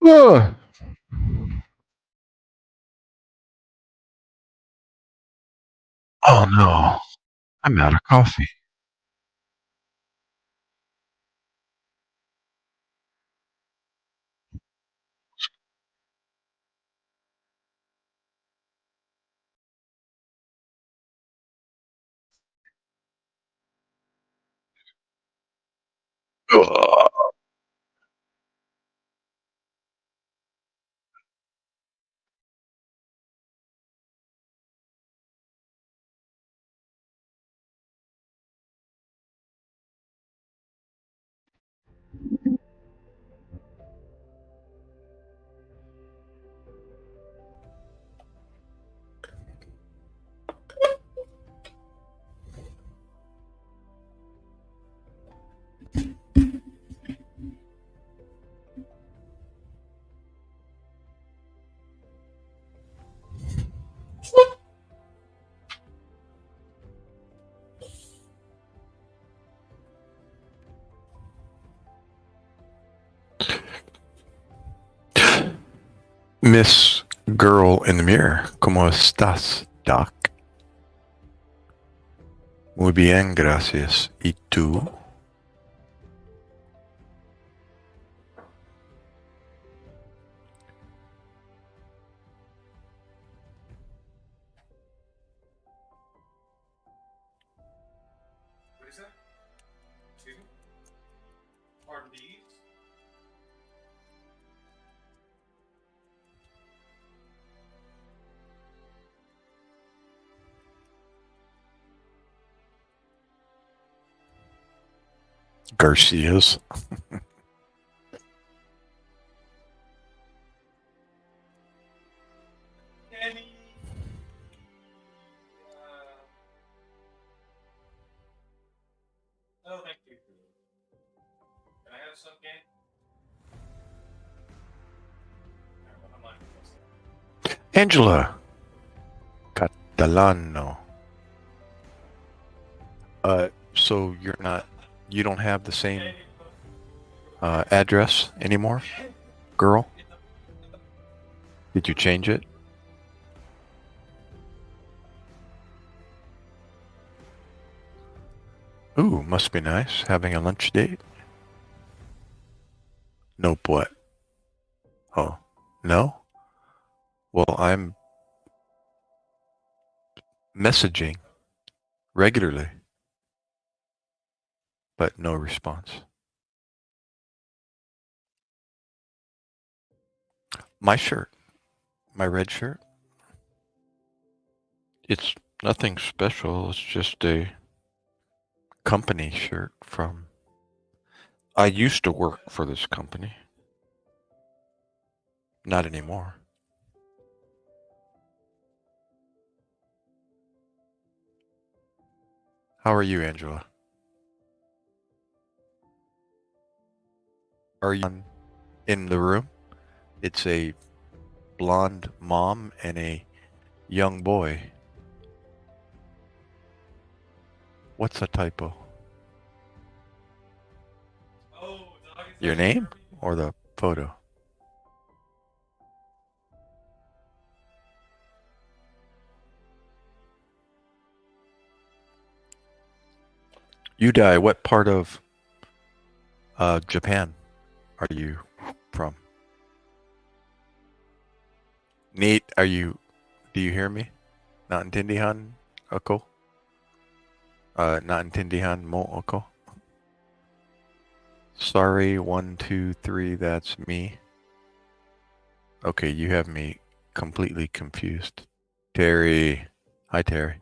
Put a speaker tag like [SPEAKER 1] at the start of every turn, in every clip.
[SPEAKER 1] Ugh. Oh no, I'm out of coffee. Ugh. Miss Girl in the Mirror, ¿cómo estás, Doc? Muy bien, gracias. ¿Y tú? Garcia's. Angela Catalano. So you don't have the same address anymore, girl? Did you change it? Ooh, must be nice having a lunch date. Nope, what? Oh, no? Well, I'm messaging regularly, but no response. My shirt, my red shirt, it's nothing special. It's just a company shirt from. I used to work for this company. Not anymore. How are you, Angela? Are you in the room? It's a blonde mom and a young boy. What's a typo? Your name or the photo? Udai, what part of Japan are you from? Nate, do you hear me? Naintindihan ako? Naintindihan mo ako? Sorry, 1, 2, 3, that's me. Okay, you have me completely confused. Terry. Hi, Terry.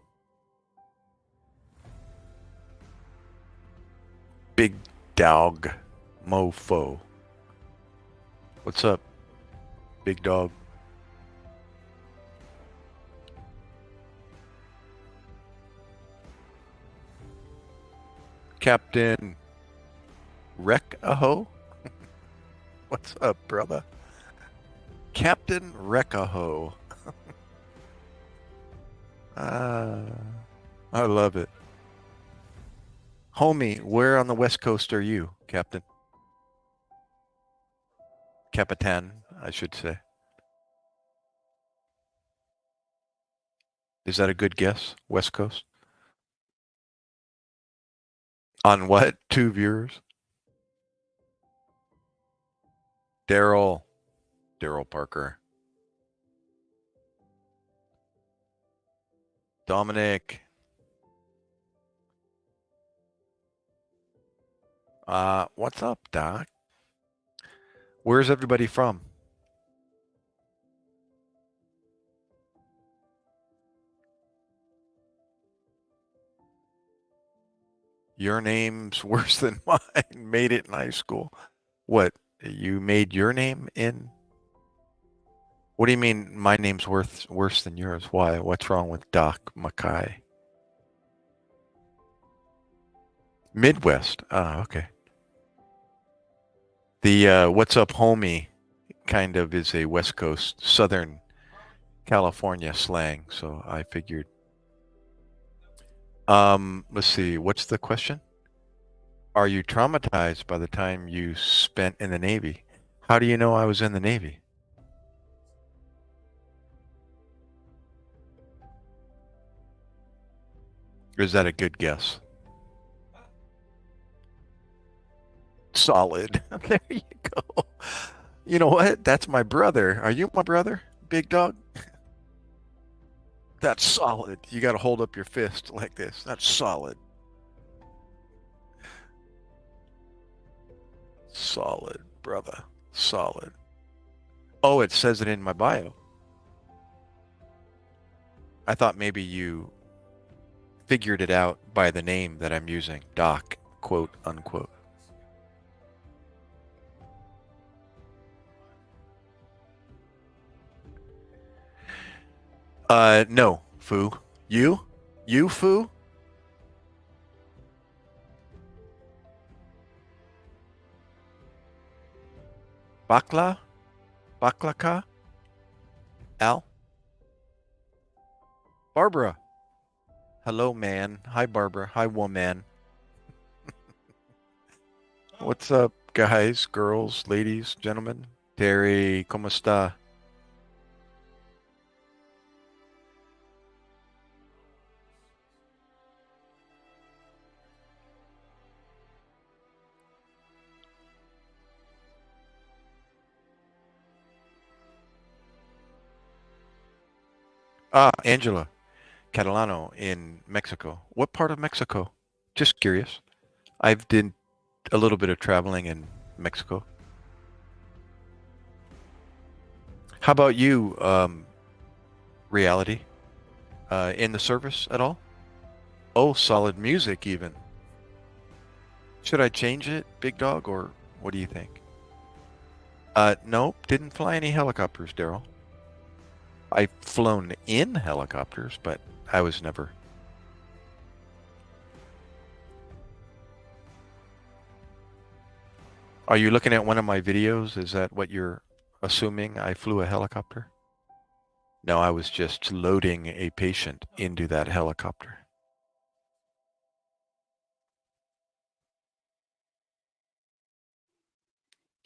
[SPEAKER 1] Big dog. Mofo. What's up, big dog? Captain Wreck-a-Ho? What's up, brother? Captain Wreck-a-Ho. Ah, I love it. Homie, where on the West Coast are you, Captain? Capitan. I should say. Is that a good guess? West Coast? On what? Two viewers? Daryl. Daryl Parker. Dominic. What's up, Doc? Where's everybody from? Your name's worse than mine. Made it in high school. What? You made your name in? What do you mean my name's worse than yours? Why? What's wrong with Doc MacKay? Midwest. Ah, okay. The what's up homie kind of is a West Coast, Southern California slang, so I figured. Let's see. What's the question? Are you traumatized by the time you spent in the Navy? How do you know I was in the Navy? Or is that a good guess? Solid. There you go. You know what? That's my brother. Are you my brother, big dog? That's solid. You got to hold up your fist like this. That's solid. Solid, brother. Solid. Oh, it says it in my bio. I thought maybe you figured it out by the name that I'm using, Doc, quote unquote. No, Foo. You? You, Foo? Bakla? Baklaka? Al? Barbara. Hello, man. Hi, Barbara. Hi, woman. What's up, guys, girls, ladies, gentlemen? Terry, ¿cómo está? Ah, Angela Catalano in Mexico. What part of Mexico? Just curious. I've did a little bit of traveling in Mexico. How about you, reality? In the service at all? Oh, solid music even. Should I change it, big dog, or what do you think? Nope, didn't fly any helicopters, Daryl. I've flown in helicopters, but I was never. Are you looking at one of my videos? Is that what you're assuming? I flew a helicopter? No, I was just loading a patient into that helicopter.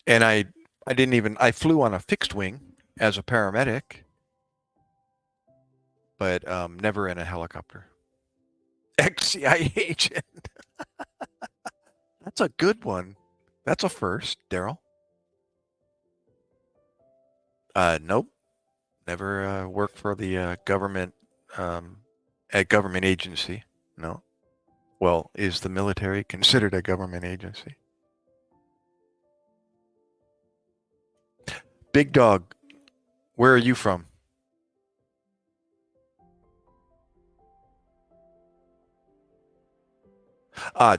[SPEAKER 1] And I didn't even, I flew on a fixed wing as a paramedic, but never in a helicopter. Ex-CIA agent. That's a good one. That's a first, Daryl. Nope. Never worked for the government, a government agency. No. Well, is the military considered a government agency? Big dog, where are you from?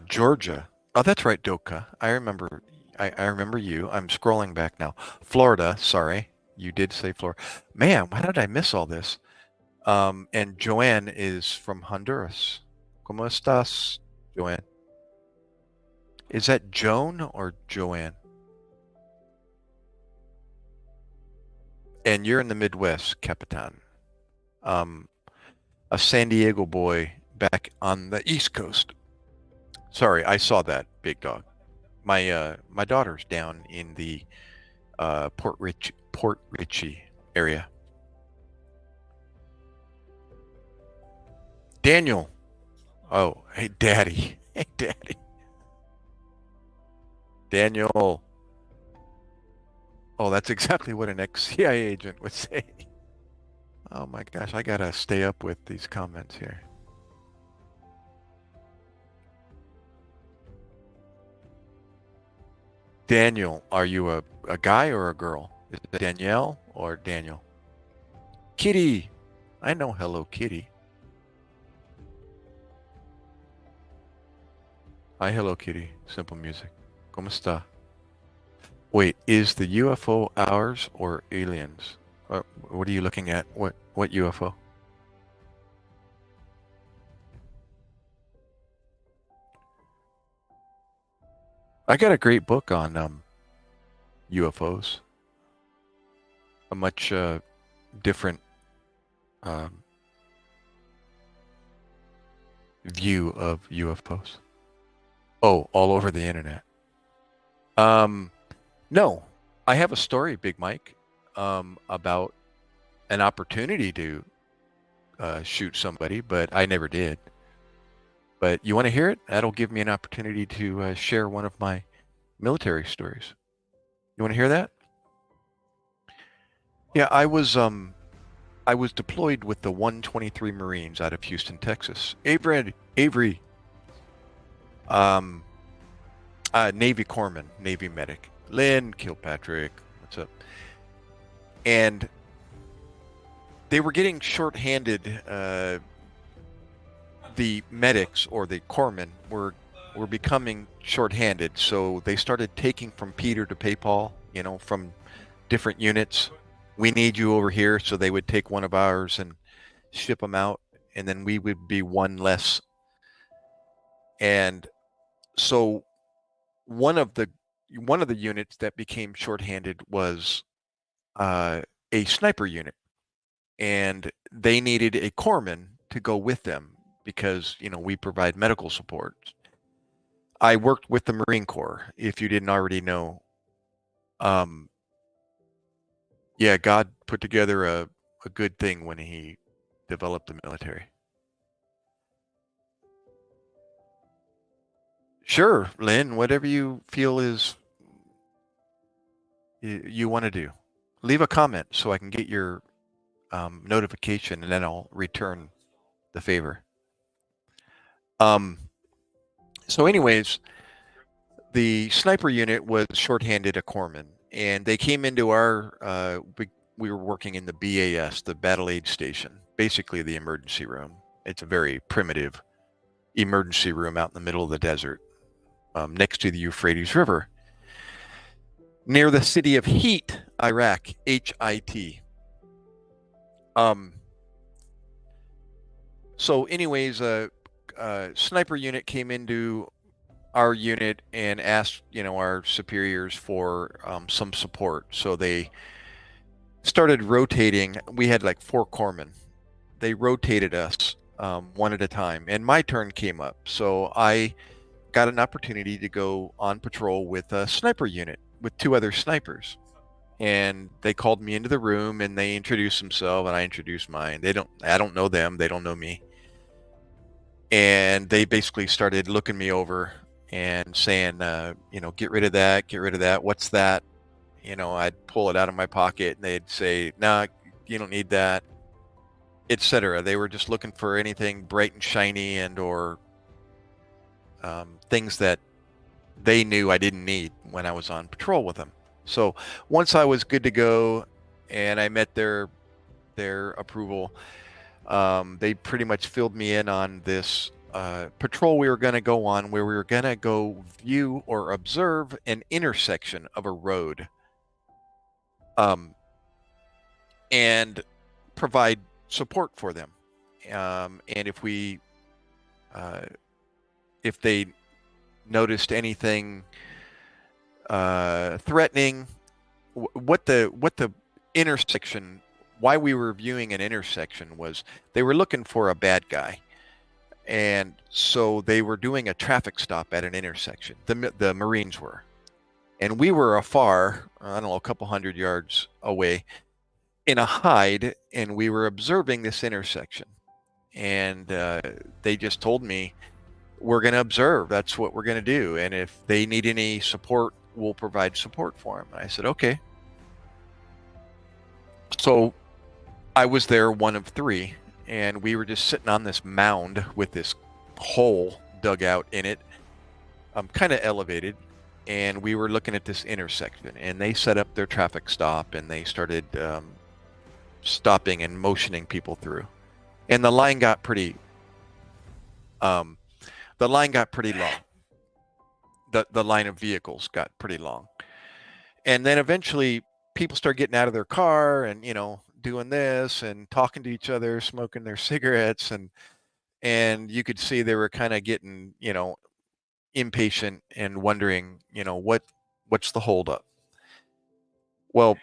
[SPEAKER 1] Georgia. Oh, that's right, Doka. I remember. I remember you. I'm scrolling back now. Florida. Sorry, you did say Florida. Man, why did I miss all this? And Joanne is from Honduras. ¿Cómo estás, Joanne? Is that Joan or Joanne? And you're in the Midwest, Capitan. Um, a San Diego boy back on the East Coast. Sorry, I saw that, big dog. My daughter's down in the Port Richey area. Daniel. Oh, hey, Daddy. Hey, Daddy. Daniel. Oh, that's exactly what an ex-CIA agent would say. Oh my gosh, I gotta stay up with these comments here. Daniel, are you a guy or a girl? Is it Danielle or Daniel? Kitty. I know Hello Kitty. Hi, Hello Kitty. Simple music. ¿Cómo está? Wait, is the UFO ours or aliens? What are you looking at? What UFO? I got a great book on UFOs. A much different um, view of UFOs. Oh, all over the internet. Um, no, I have a story, Big Mike, about an opportunity to shoot somebody, but I never did. But you want to hear it? That'll give me an opportunity to share one of my military stories. You want to hear that? Yeah, I was deployed with the 123 Marines out of Houston, Texas. Avery, um, Navy corpsman, Navy medic. Lynn Kilpatrick, what's up? And they were getting shorthanded. The medics or the corpsmen were becoming shorthanded, so they started taking from Peter to pay Paul. You know, from different units. We need you over here, so they would take one of ours and ship them out, and then we would be one less. And so one of the units that became shorthanded was a sniper unit, and they needed a corpsman to go with them because we provide medical support. I worked with the Marine Corps, if you didn't already know. Yeah, God put together a good thing when he developed the military. Sure, Lynn, whatever you feel is you want to do. Leave a comment so I can get your notification, and then I'll return the favor. So anyways, the sniper unit was shorthanded a corpsman, and they came into our, we were working in the BAS, the Battle Aid Station, basically the emergency room. It's a very primitive emergency room out in the middle of the desert, next to the Euphrates River, near the city of Hit, Iraq, HIT. So anyways, a sniper unit came into our unit and asked, our superiors for some support. So they started rotating. We had like 4 corpsmen. They rotated us one at a time, and my turn came up. So I got an opportunity to go on patrol with a sniper unit with 2 other snipers. And they called me into the room and they introduced themselves, and I introduced mine. I don't know them. They don't know me. And they basically started looking me over and saying, get rid of that. Get rid of that. What's that? I'd pull it out of my pocket and they'd say, no, you don't need that, etc. They were just looking for anything bright and shiny or things that they knew I didn't need when I was on patrol with them. So once I was good to go and I met their approval, they pretty much filled me in on this patrol we were going to go on, where we were going to go view or observe an intersection of a road, and provide support for them. And if they noticed anything threatening, what the intersection, why we were viewing an intersection was they were looking for a bad guy. And so they were doing a traffic stop at an intersection. The Marines were. And we were afar, I don't know, a couple hundred yards away in a hide, and we were observing this intersection. And they just told me, we're going to observe. That's what we're going to do. And if they need any support, we'll provide support for them. And I said, okay. So I was there, one of three, and we were just sitting on this mound with this hole dug out in it, kind of elevated. And we were looking at this intersection, and they set up their traffic stop, and they started stopping and motioning people through. And um, the line got pretty long. The line of vehicles got pretty long. And then eventually people start getting out of their car and, doing this and talking to each other, smoking their cigarettes, and you could see they were kind of getting, impatient and wondering, what's the holdup. Well,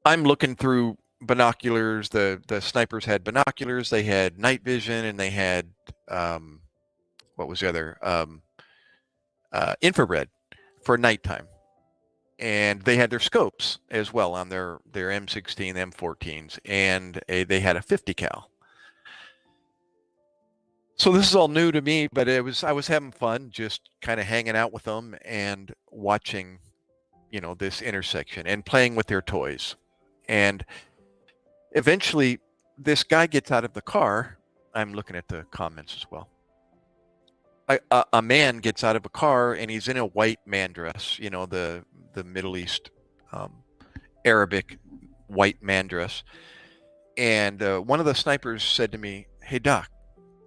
[SPEAKER 1] I'm looking through binoculars. The snipers had binoculars, they had night vision, and they had what was the other, infrared for nighttime. And they had their scopes as well on their M16, M14s, and they had a 50 cal. So this is all new to me, but I was having fun just kind of hanging out with them and watching, this intersection and playing with their toys. And eventually this guy gets out of the car. I'm looking at the comments as well. A man gets out of a car, and he's in a white man dress, the Middle East, Arabic white man dress. And one of the snipers said to me, "Hey, Doc,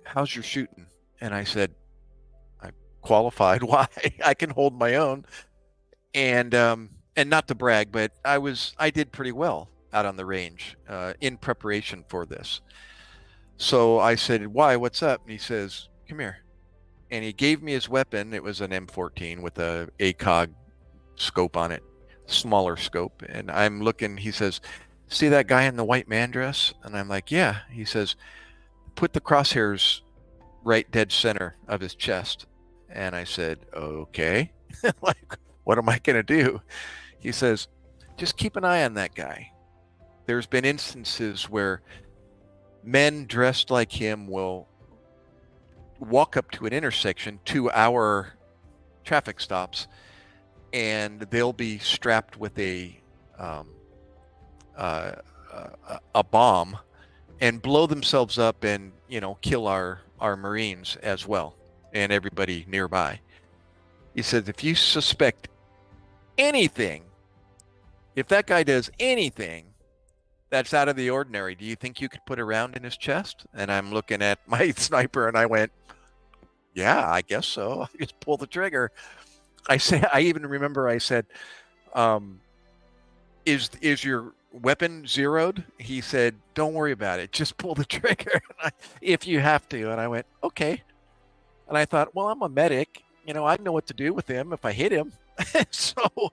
[SPEAKER 1] how's your shooting?" And I said, "I'm qualified. Why? I can hold my own." And not to brag, but I did pretty well out on the range in preparation for this. So I said, "Why? What's up?" And he says, "Come here." And he gave me his weapon. It was an M14 with a ACOG scope on it, smaller scope. And I'm looking, he says, "See that guy in the white man dress?" And I'm like, "Yeah." He says, "Put the crosshairs right dead center of his chest." And I said, "Okay." Like, what am I going to do? He says, "Just keep an eye on that guy. There's been instances where men dressed like him will walk up to an intersection, to our traffic stops, and they'll be strapped with um, a bomb and blow themselves up and kill our Marines as well and everybody nearby." He said, "If you suspect anything, if that guy does anything that's out of the ordinary, do you think you could put a round in his chest?" And I'm looking at my sniper, and I went, "Yeah, I guess so." I just pull the trigger. I even remember I said, is your weapon zeroed?" He said, "Don't worry about it. Just pull the trigger if you have to." And I went, "Okay." And I thought, well, I'm a medic. I know what to do with him if I hit him. So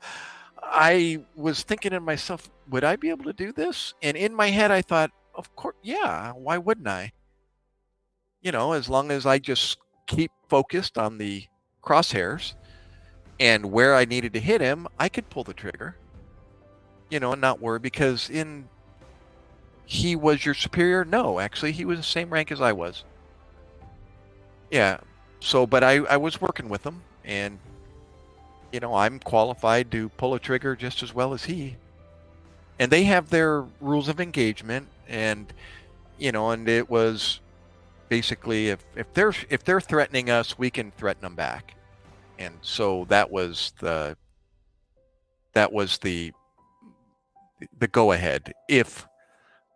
[SPEAKER 1] I was thinking to myself, would I be able to do this? And in my head, I thought, of course, yeah, why wouldn't I? As long as I just keep focused on the crosshairs and where I needed to hit him, I could pull the trigger, and not worry, because he was your superior? No, actually, he was the same rank as I was. Yeah. So, but I was working with him, and, I'm qualified to pull a trigger just as well as he. And they have their rules of engagement, and, and it was basically, if they're threatening us, we can threaten them back. And so that was the go ahead if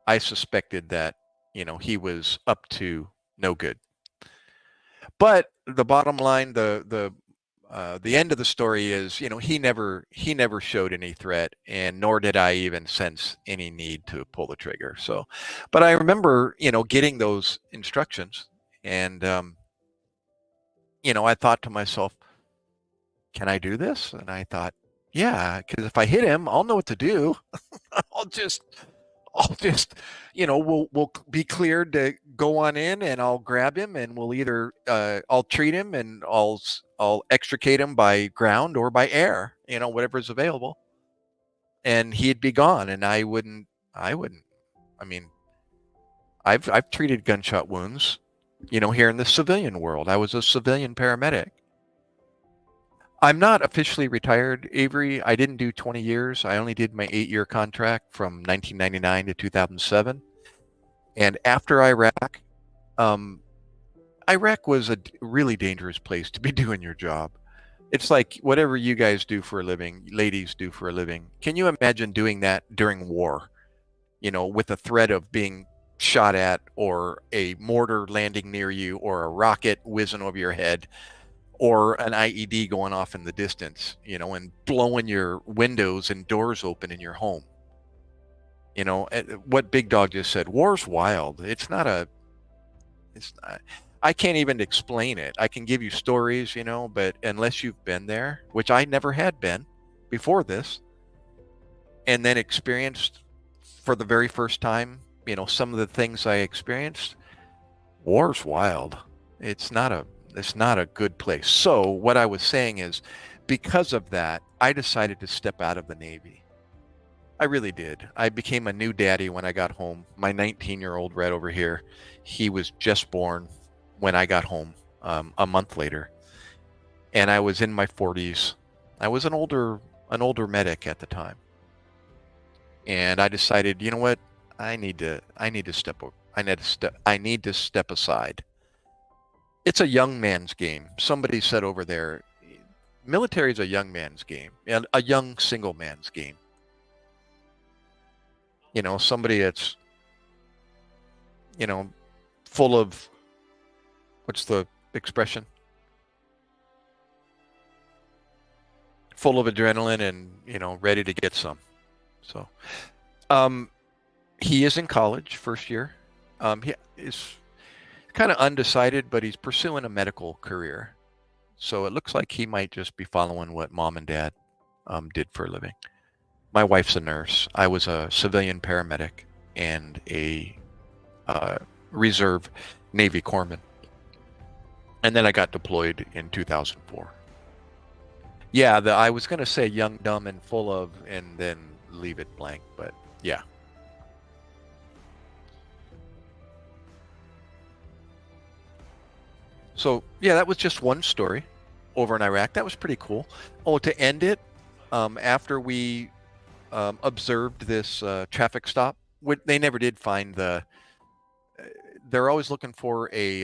[SPEAKER 1] I suspected that, he was up to no good. But the bottom line, the end of the story is, he never showed any threat, and nor did I even sense any need to pull the trigger. So, but I remember, getting those instructions, and I thought to myself, can I do this? And I thought, yeah, because if I hit him, I'll know what to do. I'll I'll just, we'll be cleared to go on in, and I'll grab him, and we'll either I'll treat him, and I'll extricate him by ground or by air, whatever's available, and he'd be gone, and I wouldn't. I mean, I've treated gunshot wounds, here in the civilian world. I was a civilian paramedic. I'm not officially retired, Avery. I didn't do 20 years. I only did my 8-year contract from 1999 to 2007. And after Iraq, um, Iraq was a really dangerous place to be doing your job. It's like whatever you guys do for a living, ladies do for a living. Can you imagine doing that during war? With the threat of being shot at, or a mortar landing near you, or a rocket whizzing over your head, or an IED going off in the distance, and blowing your windows and doors open in your home. What Big Dog just said, war's wild. It's not, I can't even explain it. I can give you stories, but unless you've been there, which I never had been before this, and then experienced for the very first time, some of the things I experienced, war's wild. It's not a it's not a good place. So what I was saying is, because of that, I decided to step out of the Navy. I really did. I became a new daddy when I got home. My 19-year-old right over here, he was just born when I got home, a month later, and I was in my 40s. I was an older medic at the time, and I decided, you know what, I need to step aside. It's a young man's game. Somebody said over there, military is a young man's game, and a young single man's game. Somebody that's, you know, full of, what's the expression? Full of adrenaline and, ready to get some. So, um, he is in college, first year. He is kind of undecided, but he's pursuing a medical career. So it looks like he might just be following what mom and dad did for a living. My wife's a nurse. I was a civilian paramedic and a uh, reserve Navy corpsman. And then I got deployed in 2004. Yeah, I was going to say young, dumb, and full of, and then leave it blank. But yeah. So yeah, that was just one story over in Iraq. That was pretty cool. Oh, to end it, after we observed this traffic stop, they never did find the. They're always looking for a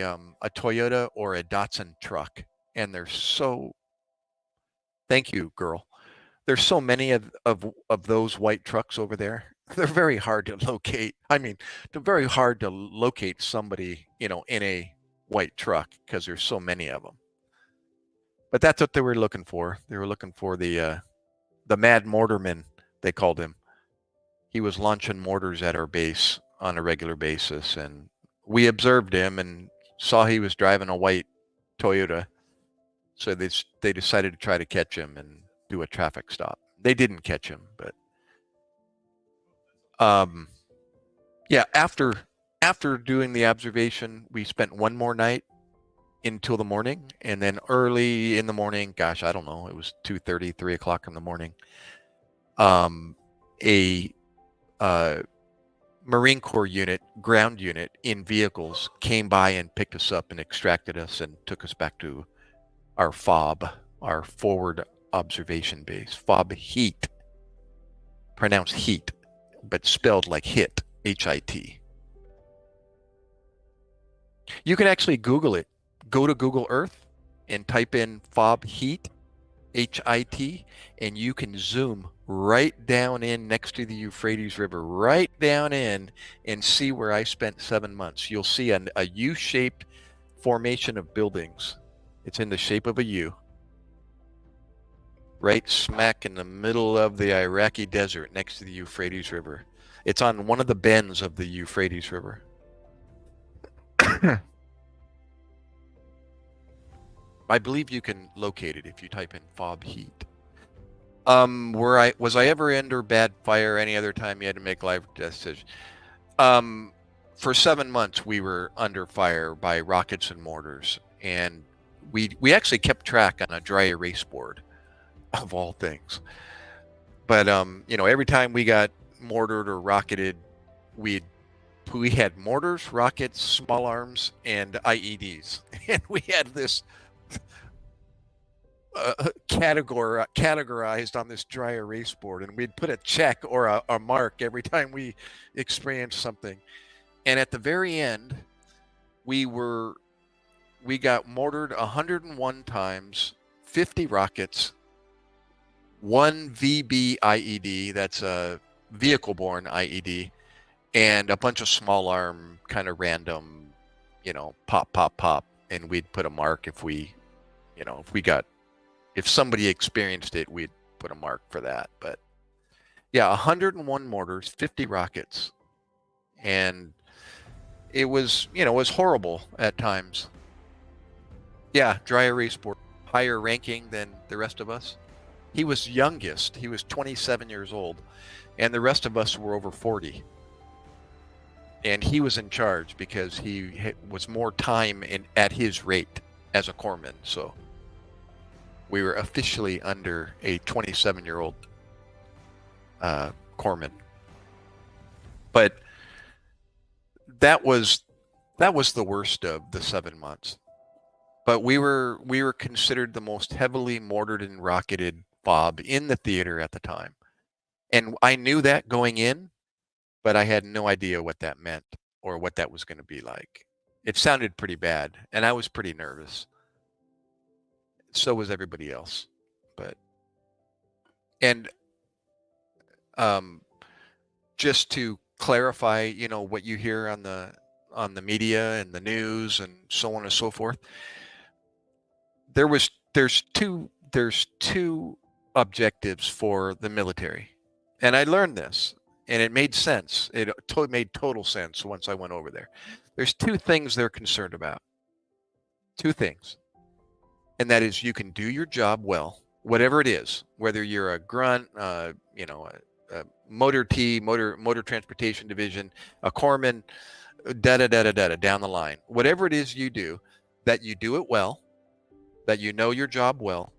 [SPEAKER 1] Toyota or a Datsun truck, and there's so. Thank you, girl. There's so many of those white trucks over there. They're very hard to locate. I mean, they're very hard to locate somebody, in a white truck because there's so many of them. But that's what they were looking for. They were looking for the Mad Mortarman, they called him. He was launching mortars at our base on a regular basis, and we observed him and saw he was driving a white Toyota. So they decided to try to catch him and do a traffic stop. They didn't catch him, but um, yeah. After doing the observation, we spent one more night until the morning, and then early in the morning, gosh, I don't know, it was 2:30, 3 o'clock in the morning. A Marine Corps unit, ground unit in vehicles came by and picked us up and extracted us and took us back to our FOB, our forward observation base. FOB heat, pronounced heat, but spelled like hit, H-I-T. You can actually Google it. Go to Google Earth and type in FOB heat, H-I-T, and you can zoom right down in next to the Euphrates River, right down in, and see where I spent 7 months. You'll see a U-shaped formation of buildings. It's in the shape of a U, right smack in the middle of the Iraqi desert next to the Euphrates River. It's on one of the bends of the Euphrates River. I believe you can locate it if you type in FOB heat. Was I ever under bad fire any other time you had to make life decisions? Um, for 7 months we were under fire by rockets and mortars, and we actually kept track on a dry erase board of all things. But every time we got mortared or rocketed, we we had mortars, rockets, small arms, and IEDs, and we had this categorized on this dry erase board, and we'd put a check or a mark every time we experienced something. And at the very end, we were we got mortared 101 times, 50 rockets, one VB IED, that's a vehicle-borne IED, and a bunch of small arm kind of random, pop, pop, pop, and we'd put a mark if if somebody experienced it, we'd put a mark for that. But yeah, 101 mortars, 50 rockets, and it was horrible at times. Yeah, dry erase board, higher ranking than the rest of us. He was youngest. He was 27 years old, and the rest of us were over 40. And he was in charge because he was more time at his rate as a corpsman. So we were officially under a 27-year-old corpsman. But that was the worst of the 7 months. But we were considered the most heavily mortared and rocketed fob in the theater at the time. And I knew that going in, but I had no idea what that meant or what that was going to be like. It sounded pretty bad, and I was pretty nervous. So was everybody else. But and just to clarify, what you hear on the media and the news and so on and so forth, there's two objectives for the military. And I learned this, and it made sense. It made total sense once I went over there. There's two things they're concerned about. Two things. And that is, you can do your job well, whatever it is, whether you're a grunt, a motor T, motor transportation division, a corpsman, down the line. Whatever it is you do, that you do it well, that you know your job well,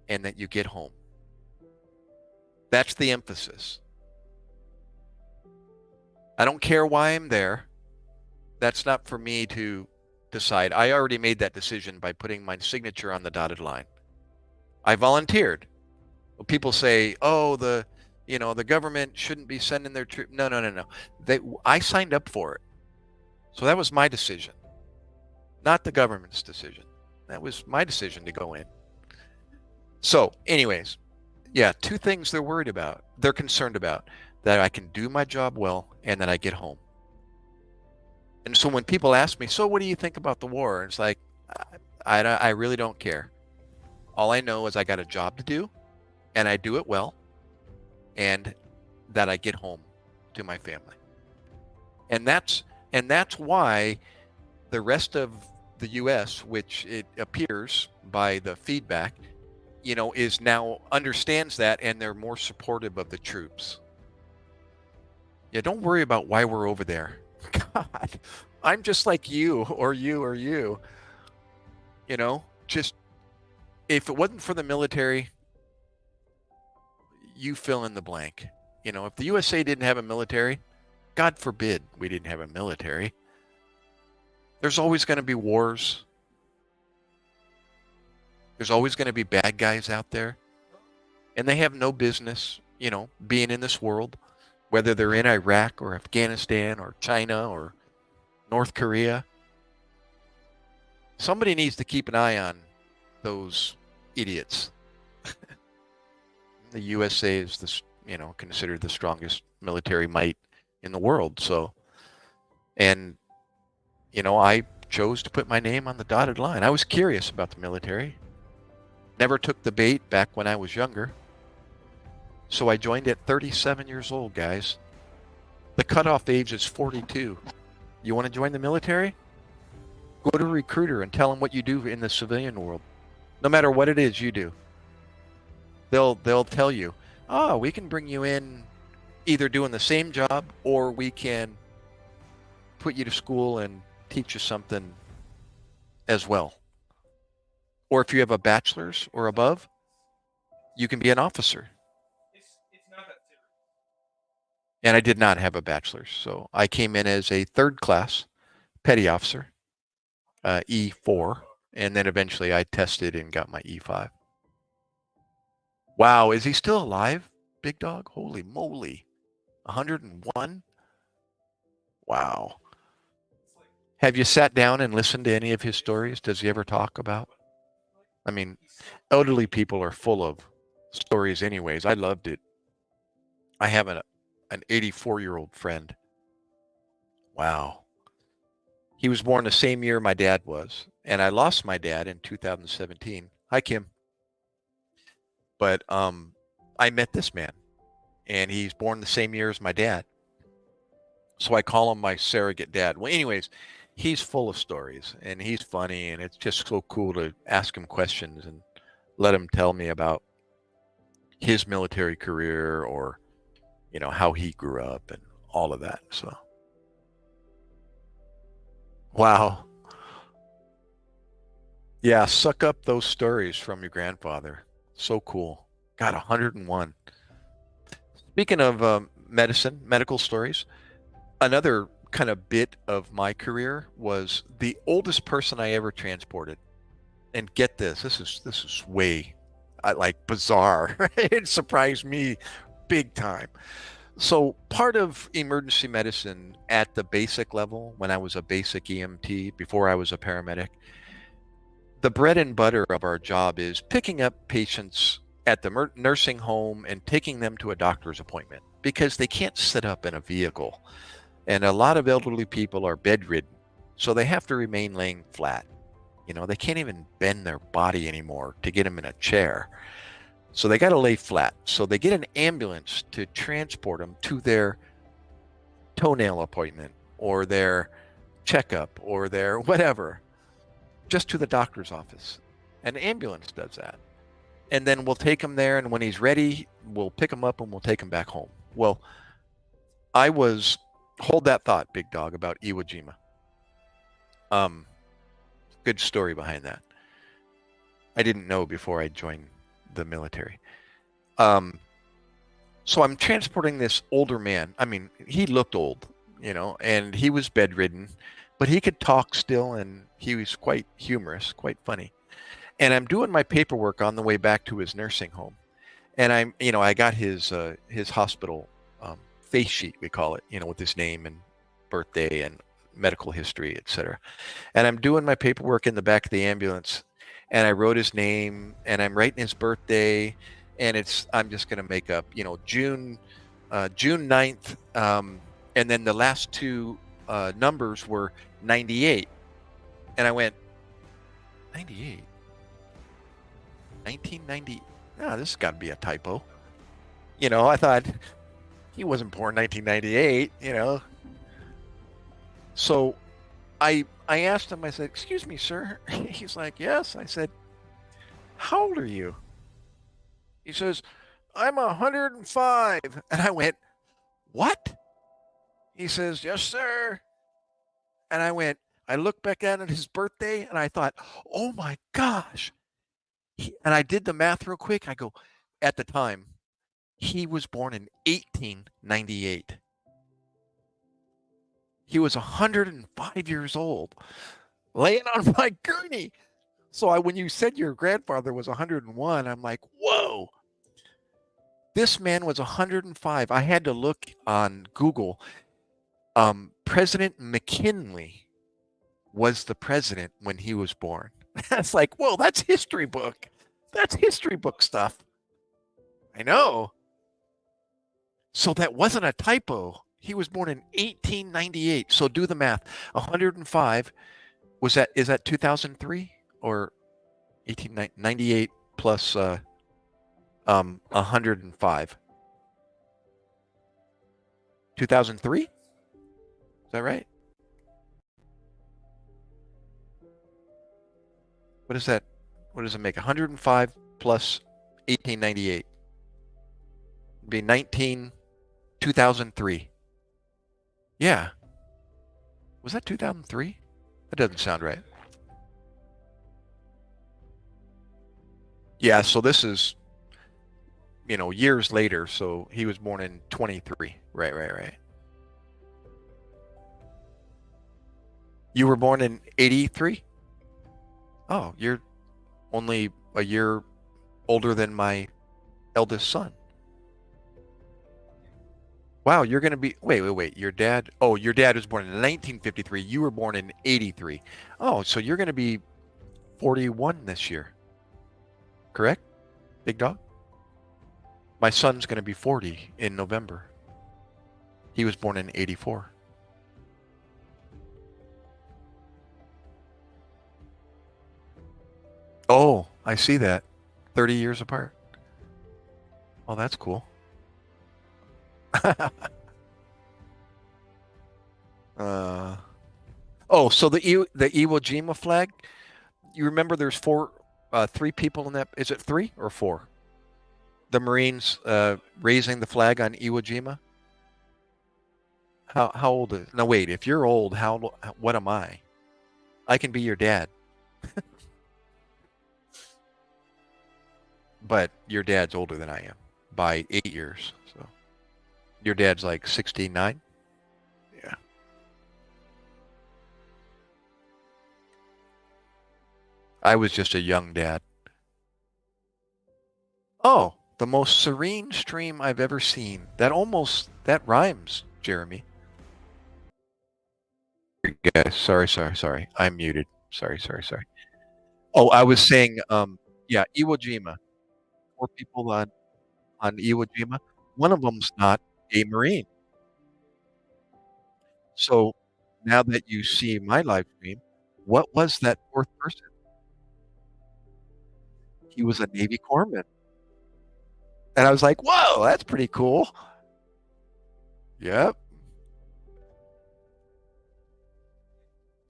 [SPEAKER 1] and that you get home. That's the emphasis. I don't care why I'm there. That's not for me to decide. I already made that decision by putting my signature on the dotted line. I volunteered. People say, "Oh, the government shouldn't be sending their troops." No. I signed up for it. So that was my decision, not the government's decision. That was my decision to go in. So, anyways, yeah, two things they're worried about. They're concerned about: that I can do my job well and that I get home. And so when people ask me, "So what do you think about the war?" It's like, I really don't care. All I know is I got a job to do, and I do it well, and that I get home to my family. And that's why the rest of the U.S., which it appears by the feedback, is now understands that, and they're more supportive of the troops. Yeah, don't worry about why we're over there. God, I'm just like you or you or you. Just if it wasn't for the military, you fill in the blank. If the USA didn't have a military, God forbid we didn't have a military, there's always going to be wars. There's always going to be bad guys out there, and they have no business, being in this world, whether they're in Iraq or Afghanistan or China or North Korea. Somebody needs to keep an eye on those idiots. The USA is considered the strongest military might in the world. So, and I chose to put my name on the dotted line. I was curious about the military. Never took the bait back when I was younger. So I joined at 37 years old, guys. The cutoff age is 42. You want to join the military? Go to a recruiter and tell them what you do in the civilian world. No matter what it is you do. They'll tell you, oh, we can bring you in either doing the same job or we can put you to school and teach you something as well. Or if you have a bachelor's or above, you can be an officer. And I did not have a bachelor's, so I came in as a third class petty officer, E4, and then eventually I tested and got my E5. Wow, is he still alive, Big Dog? Holy moly. 101? Wow. Have you sat down and listened to any of his stories? Does he ever talk about? I mean, elderly people are full of stories anyways. I loved it. I have an 84-year-old friend. Wow. He was born the same year my dad was, and I lost my dad in 2017. Hi, Kim. But I met this man, and he's born the same year as my dad. So I call him my surrogate dad. Well, anyways, he's full of stories, and he's funny, and it's just so cool to ask him questions and let him tell me about his military career or, how he grew up and all of that. So, wow. Yeah, suck up those stories from your grandfather. So cool. God, 101. Speaking of medical stories, another kind of bit of my career was the oldest person I ever transported. And get this, this is way like bizarre. It surprised me big time. So part of emergency medicine at the basic level, when I was a basic EMT, before I was a paramedic, the bread and butter of our job is picking up patients at the nursing home and taking them to a doctor's appointment because they can't sit up in a vehicle. And a lot of elderly people are bedridden, so they have to remain laying flat. They can't even bend their body anymore to get them in a chair. So they got to lay flat. So they get an ambulance to transport them to their toenail appointment or their checkup or their whatever, just to the doctor's office. An ambulance does that. And then we'll take him there. And when he's ready, we'll pick him up and we'll take him back home. Well, hold that thought, Big Dog, about Iwo Jima. Um, Good story behind that. I didn't know before I joined the military. Um, so I'm transporting this older man. I mean, he looked old, and he was bedridden, but he could talk still, and he was quite humorous, quite funny. And I'm doing my paperwork on the way back to his nursing home, and I got his hospital face sheet, we call it, with his name and birthday and medical history, etc. And I'm doing my paperwork in the back of the ambulance, and I wrote his name, and I'm writing his birthday, and I'm just going to make up, June 9th, and then the last two numbers were 98. And I went, 98? 1990? No, this has got to be a typo. I thought he wasn't born 1998, So I asked him, I said, "Excuse me, sir." He's like, "Yes." I said, "How old are you?" He says, "I'm 105." And I went, "What?" He says, "Yes, sir." And I looked back at his birthday and I thought, "Oh my gosh." And I did the math real quick. I go, at the time, he was born in 1898. He was 105 years old, laying on my gurney. So when you said your grandfather was 101, I'm like, whoa, this man was 105. I had to look on Google. President McKinley was the president when he was born. That's like, whoa, that's history book. That's history book stuff. I know. So that wasn't a typo. He was born in 1898. So do the math. 105 is that 2003 or 1898 plus 105? 2003? Is that right? What is that? What does it make? 105 plus 1898. It'd be 2003. Yeah. Was that 2003? That doesn't sound right. Yeah, so this is, years later. So he was born in 23. Right, right, right. You were born in 83? Oh, you're only a year older than my eldest son. Wow, you're going to be, wait, wait, wait. Your dad was born in 1953. You were born in 83. Oh, so you're going to be 41 this year, correct? Big dog? My son's going to be 40 in November. He was born in 84. Oh, I see that. 30 years apart. Oh, that's cool. uh, oh, so the Iwo Jima flag, you remember there's three people in that. Is it three or four? The Marines raising the flag on Iwo Jima? How old is? No, wait. If you're old, what am I? I can be your dad, but your dad's older than I am by 8 years. So your dad's like 69. Yeah. I was just a young dad. Oh, the most serene stream I've ever seen. That rhymes, Jeremy. Guys, sorry. I'm muted. Sorry. Oh, I was saying, yeah, Iwo Jima. Four people on Iwo Jima. One of them's not a Marine. So now that you see my live stream, what was that fourth person? He was a Navy corpsman. And I was like, whoa, that's pretty cool. Yep.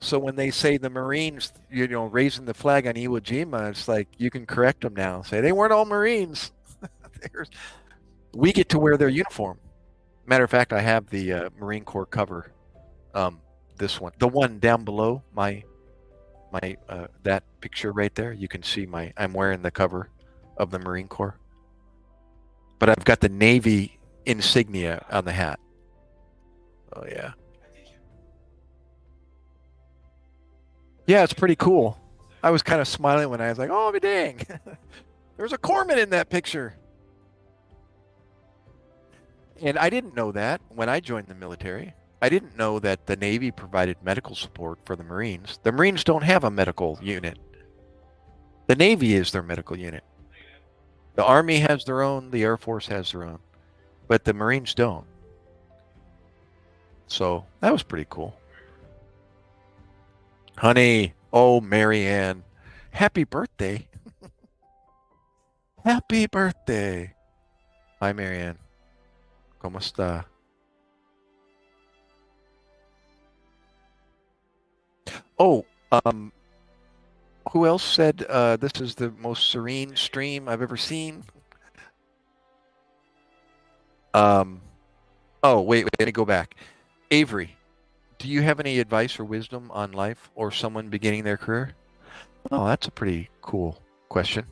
[SPEAKER 1] So when they say the Marines, raising the flag on Iwo Jima, it's like you can correct them now. Say they weren't all Marines. We get to wear their uniform. Matter of fact, I have the Marine Corps cover. Um, this one, the one down below my that picture right there. You can see I'm wearing the cover of the Marine Corps, but I've got the Navy insignia on the hat. Oh yeah, yeah, it's pretty cool. I was kind of smiling when I was like, "Oh, dang, there's a corpsman in that picture." And I didn't know that when I joined the military. I didn't know that the Navy provided medical support for the Marines. The Marines don't have a medical unit. The Navy is their medical unit. The Army has their own, the Air Force has their own, but the Marines don't. So that was pretty cool. Honey, oh, Marianne, happy birthday. Happy birthday. Hi, Marianne. ¿Cómo está? Oh, who else said this is the most serene stream I've ever seen? Um, oh, wait, let me go back. Avery, do you have any advice or wisdom on life or someone beginning their career? Oh, that's a pretty cool question.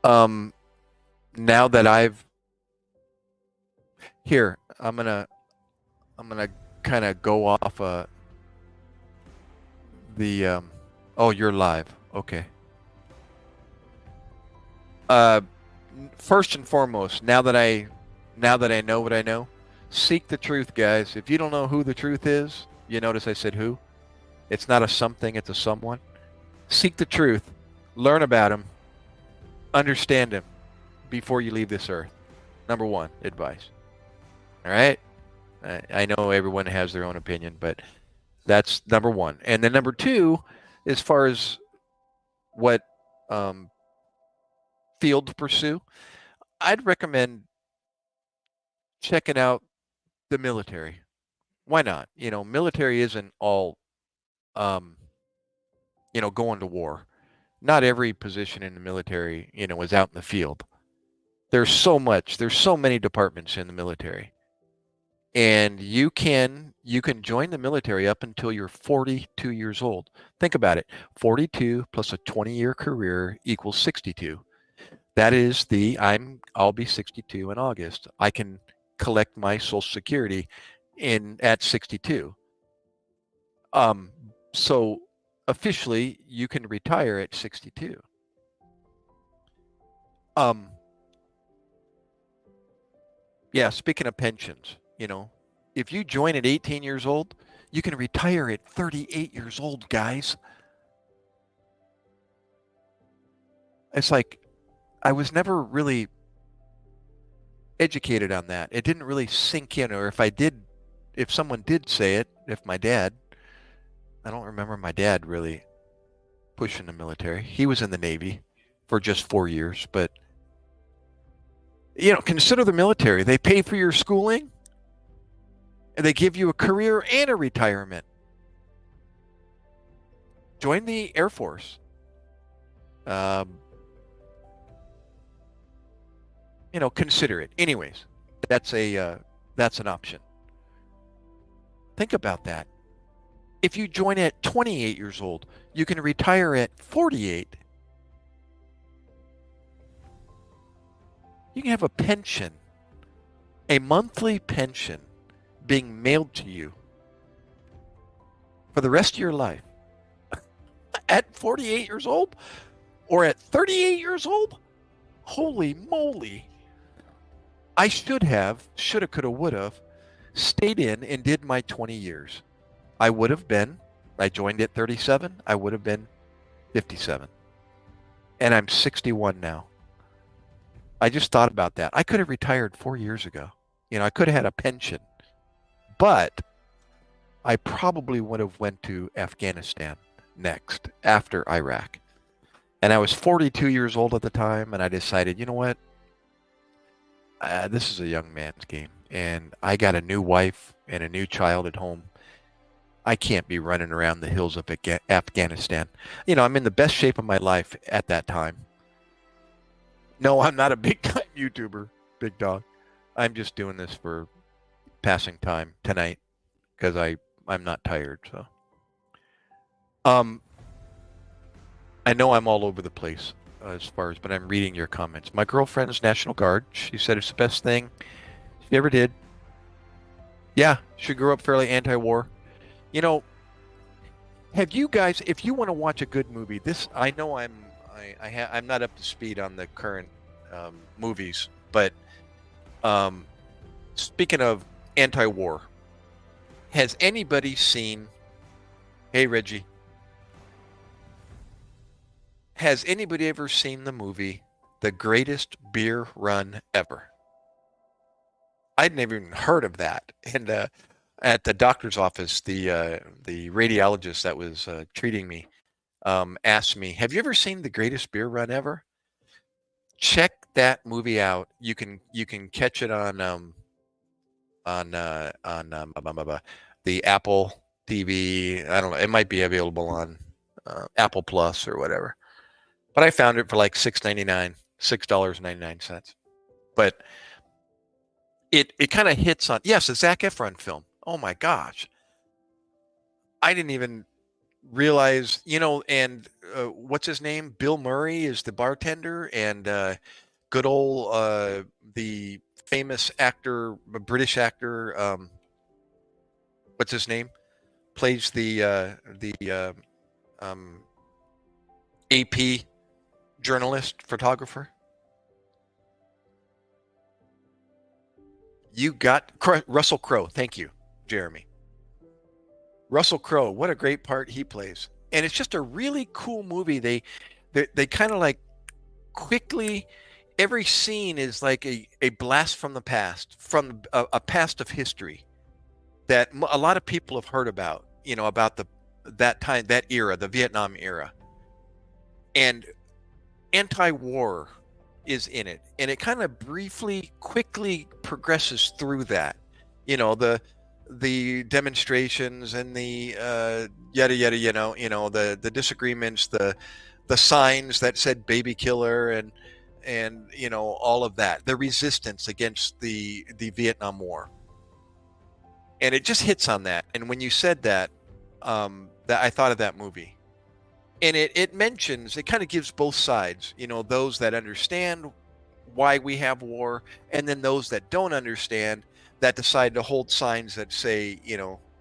[SPEAKER 1] Um, now that I've here, I'm gonna kind of go off the oh, you're live. Okay. Uh, First and foremost, now that I know what I know, seek the truth, guys. If you don't know who the truth is, you notice I said who. It's not a something, it's a someone. Seek the truth, learn about him, understand him before you leave this earth. Number one, advice. All right? I know everyone has their own opinion, but that's number one. And then number two, as far as what um, field to pursue, I'd recommend checking out the military. Why not? Military isn't all, um, going to war. not every position in the military, is out in the field. There's so many departments in the military. And you can join the military up until you're 42 years old. Think about it. 42 plus a 20-year career equals 62. That is I'll be 62 in August. I can collect my Social Security in at 62. Um, so officially you can retire at 62. Um, yeah, speaking of pensions, if you join at 18 years old, you can retire at 38 years old, guys. It's like I was never really educated on that. It didn't really sink in, or if someone did say it, if my dad, I don't remember my dad really pushing the military. He was in the Navy for just 4 years, but consider the military. They pay for your schooling, and they give you a career and a retirement. Join the Air Force. Um, consider it. Anyways, that's an option. Think about that. If you join at 28 years old, you can retire at 48. You can have a pension, a monthly pension being mailed to you for the rest of your life at 48 years old or at 38 years old. Holy moly. I shoulda, coulda, woulda stayed in and did my 20 years. I joined at 37, I would have been 57. And I'm 61 now. I just thought about that. I could have retired 4 years ago. I could have had a pension, but I probably would have went to Afghanistan next after Iraq. And I was 42 years old at the time, and I decided, you know what? This is a young man's game, and I got a new wife and a new child at home. I can't be running around the hills of Afghanistan. I'm in the best shape of my life at that time. No, I'm not a big time YouTuber, big dog. I'm just doing this for passing time tonight because I'm not tired. So, um, I know I'm all over the place but I'm reading your comments. My girlfriend's National Guard. She said it's the best thing she ever did. Yeah, she grew up fairly anti-war. You know, have you guys? If you want to watch a good movie, I know I'm not up to speed on the current movies, but um, speaking of anti-war, has anybody seen? Hey, Reggie. Has anybody ever seen the movie The Greatest Beer Run Ever? I'd never even heard of that. And at the doctor's office, the radiologist that was treating me asked me, "Have you ever seen The Greatest Beer Run Ever?" Check that movie out. You can catch it on the Apple TV. I don't know. It might be available on Apple Plus or whatever. But I found it for like $6.99, $6.99. But it kind of hits on, yes, a Zac Efron film. Oh my gosh. I didn't even realize, and what's his name? Bill Murray is the bartender, and good old the famous actor, British actor, what's his name? Plays the AP journalist, photographer. You got Russell Crowe. Thank you, Jeremy. Russell Crowe, what a great part he plays. And it's just a really cool movie. They kind of like quickly, every scene is like a blast from the past, from a past of history that a lot of people have heard about, about that time, that era, the Vietnam era. And anti-war is in it, and it kind of quickly progresses through that. The demonstrations and the yada yada, the disagreements, the signs that said baby killer and all of that, the resistance against the Vietnam War. And it just hits on that. And when you said that, that I thought of that movie. And it mentions, it kind of gives both sides, those that understand why we have war, and then those that don't understand, that decide to hold signs that say,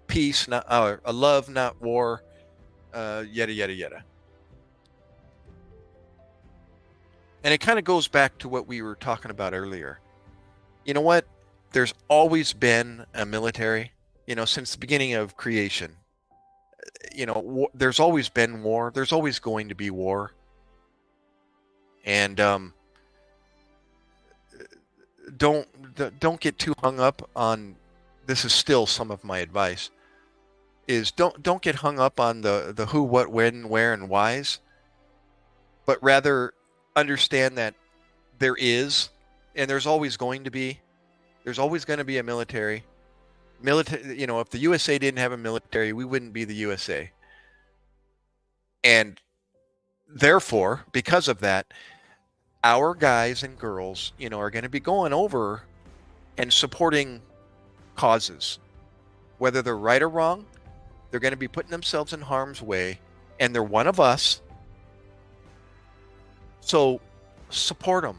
[SPEAKER 1] peace, not a love, not war, yada yada yada. And it kind of goes back to what we were talking about earlier. You know what? There's always been a military, since the beginning of creation. There's always been war. There's always going to be war. And don't get too hung up on. This is still some of my advice. Is don't get hung up on the who, what, when, where, and whys, but rather understand that there is, and there's always going to be. There's always going to be a military. If the USA didn't have a military, we wouldn't be the USA. And therefore, because of that, our guys and girls, are going to be going over and supporting causes. Whether they're right or wrong, they're going to be putting themselves in harm's way, and they're one of us. So support them.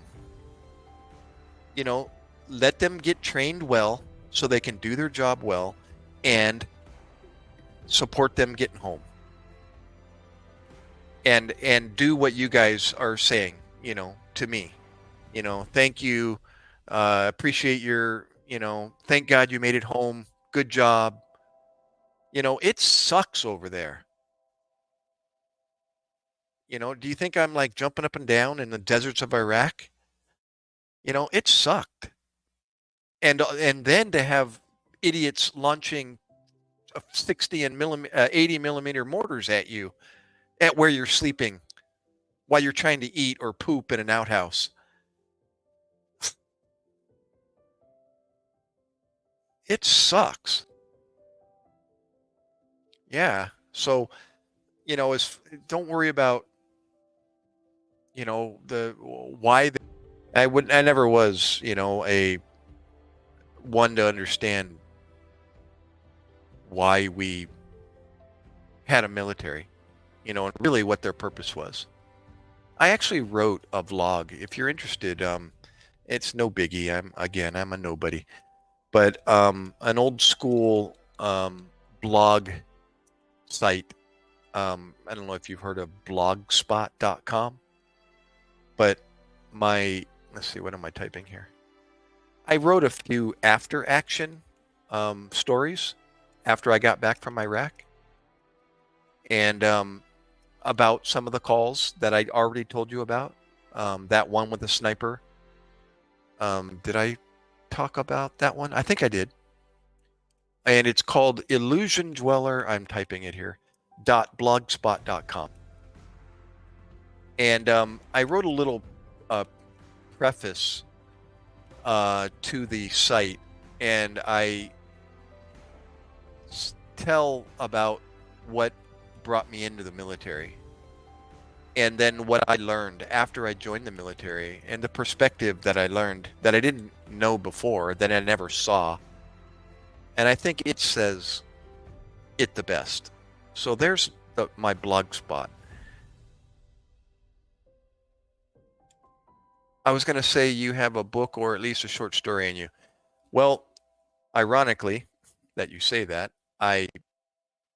[SPEAKER 1] Let them get trained well so they can do their job well, and support them getting home. And do what you guys are saying, to me. Thank you. Appreciate your, thank God you made it home. Good job. It sucks over there. Do you think I'm like jumping up and down in the deserts of Iraq? It sucked. And then to have idiots launching 60 and 80 millimeter mortars at you at where you're sleeping while you're trying to eat or poop in an outhouse. It sucks. Yeah. So, don't worry about, the why. I never was, a one to understand why we had a military, and really what their purpose was. I actually wrote a vlog. If you're interested, it's no biggie. I'm a nobody, but an old school blog site. I don't know if you've heard of blogspot.com, but let's see, what am I typing here? I wrote a few after action stories after I got back from Iraq, and about some of the calls that I already told you about. That one with the sniper. Did I talk about that one? I think I did. And it's called Illusion Dweller. I'm typing it here. .blogspot.com. And I wrote a little preface to the site, and I tell about what brought me into the military, and then what I learned after I joined the military, and the perspective that I learned that I didn't know before, that I never saw. And I think it says it the best. So there's my blog spot. I was going to say you have a book or at least a short story in you. Well, ironically that you say that,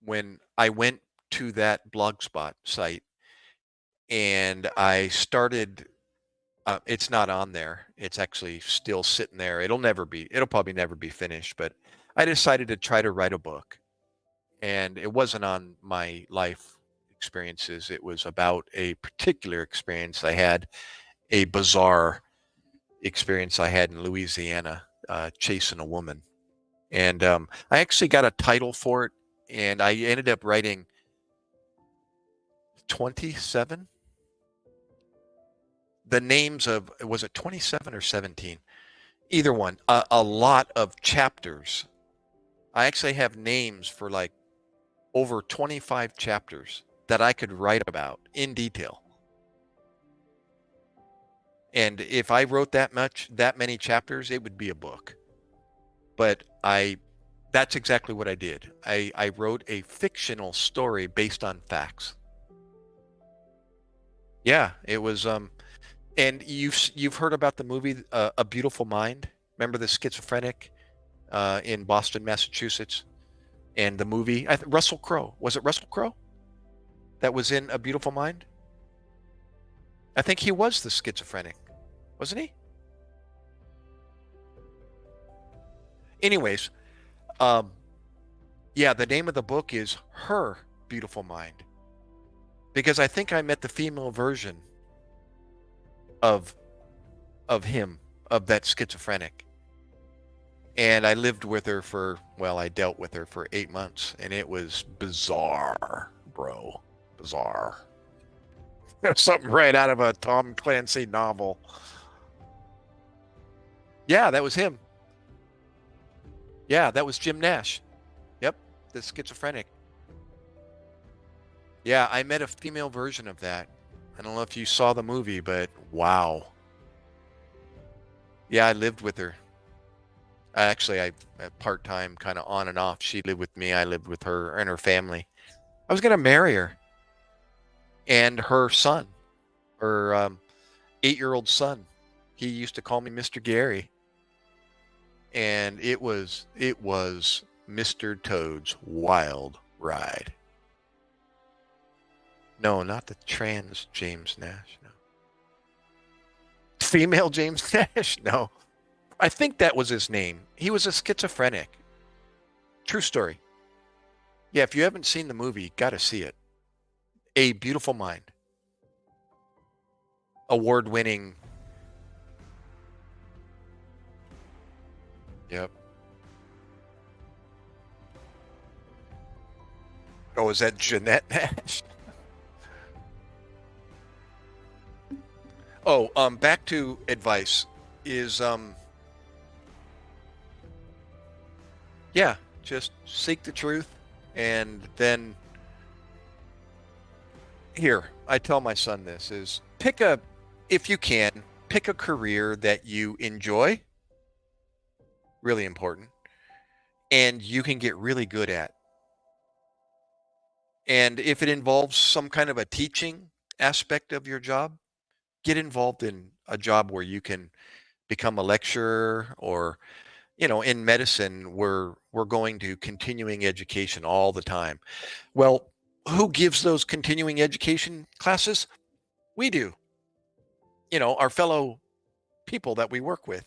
[SPEAKER 1] when I went to that blogspot site and I started, it's not on there. It's actually still sitting there. It'll probably never be finished, but I decided to try to write a book, and it wasn't on my life experiences. It was about a particular experience I had, a bizarre experience I had in Louisiana, chasing a woman. And I actually got a title for it, and I ended up writing 27. The names of, was it 27 or 17? Either one. A lot of chapters. I actually have names for like over 25 chapters that I could write about in detail. And if I wrote that many chapters, it would be a book. But that's exactly what I did. I wrote a fictional story based on facts. Yeah, it was, and you've heard about the movie A Beautiful Mind? Remember the schizophrenic in Boston, Massachusetts, and the movie Russell Crowe. Was it Russell Crowe that was in A Beautiful Mind? I think he was the schizophrenic, wasn't he? Anyways, um, yeah, the name of the book is Her Beautiful Mind because I think I met the female version of him, of that schizophrenic. And I lived with her for, well, I dealt with her for 8 months, and it was bizarre, bro. Bizarre. Something right out of a Tom Clancy novel. Yeah, that was him. Yeah, that was Jim Nash. Yep, the schizophrenic. Yeah, I met a female version of that. I don't know if you saw the movie, but wow. Yeah, I lived with her. Actually, I part-time, kind of on and off. She lived with me. I lived with her and her family. I was gonna marry her and her son, her 8-year-old son. He used to call me Mr. Gary, and it was Mr. Toad's wild ride. No, not the trans James Nash. No, female James Nash. No, I think that was his name. He was a schizophrenic. True story. Yeah, if you haven't seen the movie, got to see it. A Beautiful Mind, award-winning. Yep. Oh, is that Jeanette Nash? Oh, back to advice is yeah, just seek the truth and then here, I tell my son this is if you can, pick a career that you enjoy, really important, and you can get really good at. And if it involves some kind of a teaching aspect of your job, get involved in a job where you can become a lecturer or, in medicine, we're going to continuing education all the time. Well, who gives those continuing education classes? We do. Our fellow people that we work with,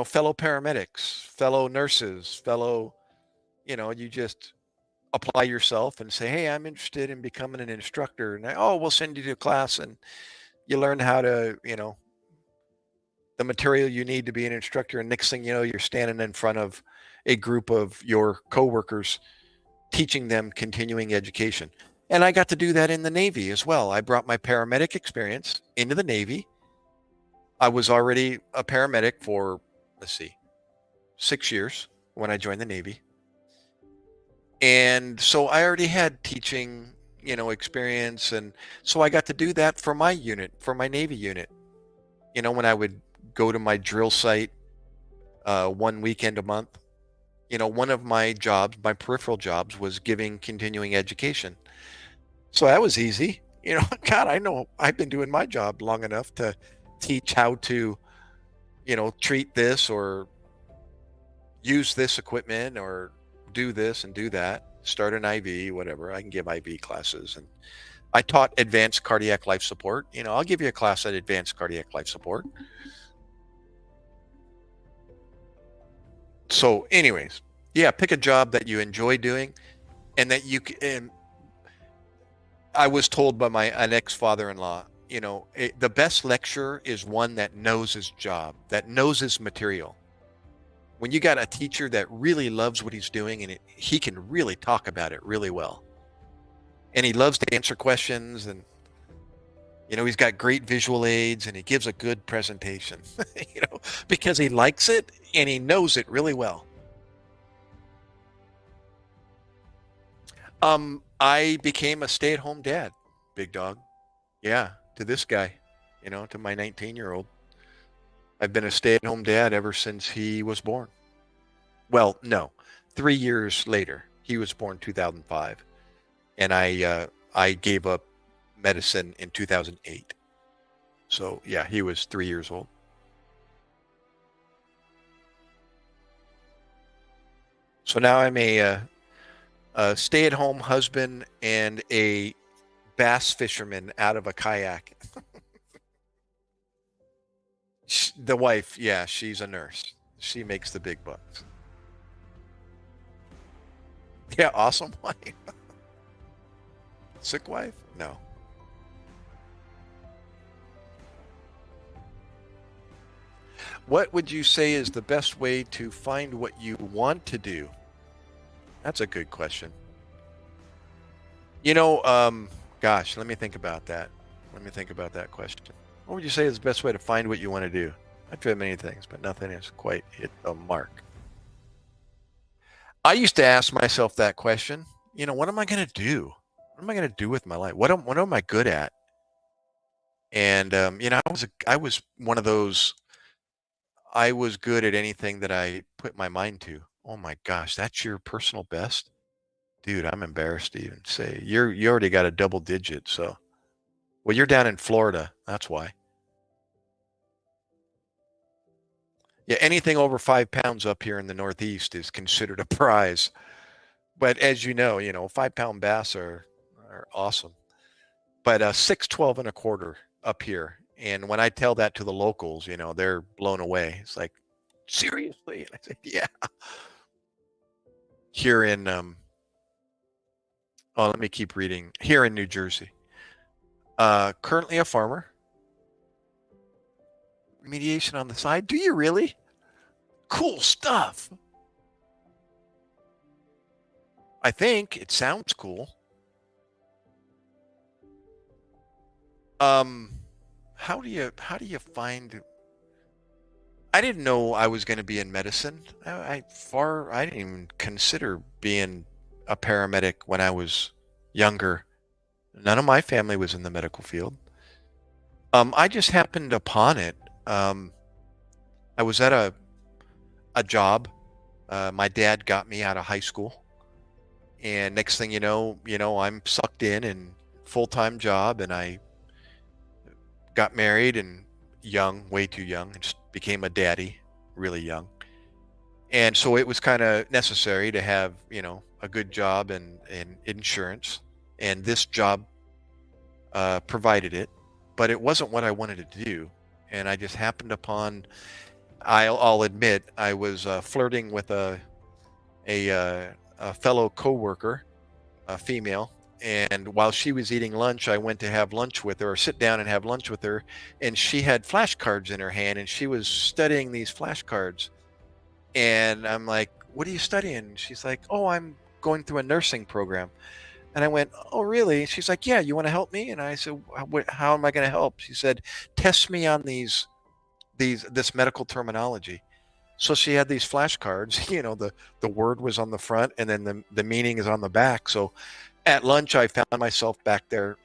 [SPEAKER 1] fellow paramedics, fellow nurses, you just apply yourself and say, hey, I'm interested in becoming an instructor. And we'll send you to a class and you learn how to, the material you need to be an instructor. And next thing you know, you're standing in front of a group of your coworkers teaching them continuing education. And I got to do that in the Navy as well. I brought my paramedic experience into the Navy. I was already a paramedic for, let's see, 6 years when I joined the Navy. And so I already had teaching, experience. And so I got to do that for my unit, for my Navy unit. When I would go to my drill site one weekend a month, one of my jobs, my peripheral jobs, was giving continuing education. So that was easy. God, I know I've been doing my job long enough to teach how to, treat this or use this equipment or do this and do that, start an IV, whatever. I can give IV classes. And I taught advanced cardiac life support. I'll give you a class at advanced cardiac life support. So anyways, yeah, pick a job that you enjoy doing and that you can. I was told by an ex-father-in-law, the best lecturer is one that knows his job, that knows his material. When you got a teacher that really loves what he's doing and he can really talk about it really well. And he loves to answer questions and, he's got great visual aids and he gives a good presentation, because he likes it and he knows it really well. I became a stay-at-home dad, big dog. Yeah, to this guy. to my 19-year-old. I've been a stay-at-home dad ever since he was born. Well, no, 3 years later. He was born 2005, and I gave up medicine in 2008. So yeah, he was 3 years old. So now I'm a stay-at-home husband and a bass fisherman out of a kayak. The wife, yeah, she's a nurse. She makes the big bucks. Yeah, awesome wife. Sick wife? No. What would you say is the best way to find what you want to do? That's a good question. You know, gosh, let me think about that. Let me think about that question. What would you say is the best way to find what you want to do? I've tried many things, but nothing has quite hit the mark. I used to ask myself that question. What am I going to do? What am I going to do with my life? What am I good at? And I was one of those. I was good at anything that I put my mind to. Oh my gosh, that's your personal best, dude. I'm embarrassed to even say you already got a double digit. So, well, you're down in Florida. That's why. Yeah, anything over 5 pounds up here in the Northeast is considered a prize. But as you know, 5 pound bass are awesome. But 6, 12 and a quarter up here. And when I tell that to the locals, they're blown away. It's like, seriously? And I said, yeah. Here in oh, let me keep reading. Here in New Jersey. Currently a farmer. Remediation on the side. Do you really? Cool stuff. I think it sounds cool. Um, how do you find? I didn't know I was going to be in medicine. I didn't even consider being a paramedic when I was younger. None of my family was in the medical field. I just happened upon it. Um, I was at a job. My dad got me out of high school, and next thing you know, I'm sucked in and full-time job, and I got married and young, way too young, and just became a daddy really young. And so it was kind of necessary to have, a good job and insurance. And this job provided it, but it wasn't what I wanted to do. And I just happened upon, I'll admit, I was flirting with a fellow coworker, a female. And while she was eating lunch, I went to have lunch with her, or sit down and have lunch with her. And she had flashcards in her hand, and she was studying these flashcards. And I'm like, "What are you studying?" She's like, "Oh, I'm going through a nursing program." And I went, "Oh, really?" She's like, "Yeah, you want to help me?" And I said, "How am I going to help?" She said, "Test me on this medical terminology." So she had these flashcards. The word was on the front, and then the meaning is on the back. So at lunch, I found myself back there,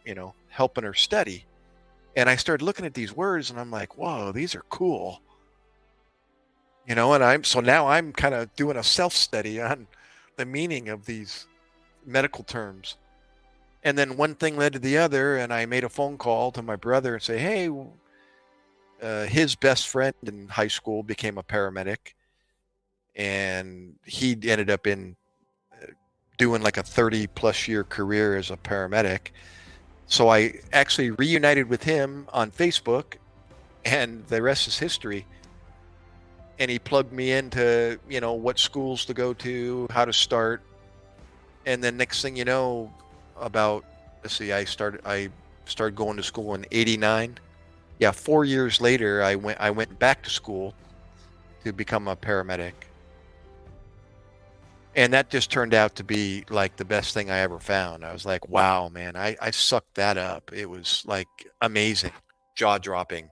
[SPEAKER 1] helping her study. And I started looking at these words, and I'm like, "Whoa, these are cool." And now I'm kind of doing a self study on the meaning of these medical terms. And then one thing led to the other, and I made a phone call to my brother and say, "Hey, his best friend in high school became a paramedic, and he ended up in doing like a 30 plus year career as a paramedic." So I actually reunited with him on Facebook, and the rest is history. And he plugged me into, what schools to go to, how to start. And then next thing you know, about let's see, I started going to school in '89. Yeah, 4 years later, I went back to school to become a paramedic, and that just turned out to be like the best thing I ever found. I was like, wow, man, I sucked that up. It was like amazing, jaw dropping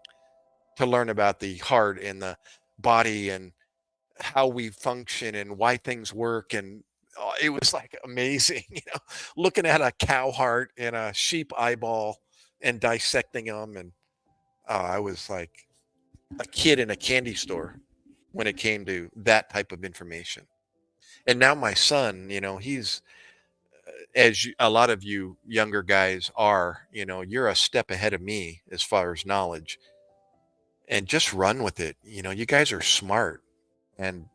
[SPEAKER 1] to learn about the heart and the body and how we function and why things work. And it was like amazing, looking at a cow heart and a sheep eyeball and dissecting them. And I was like a kid in a candy store when it came to that type of information. And now my son, he's a lot of you younger guys are, you're a step ahead of me as far as knowledge, and just run with it. You guys are smart, and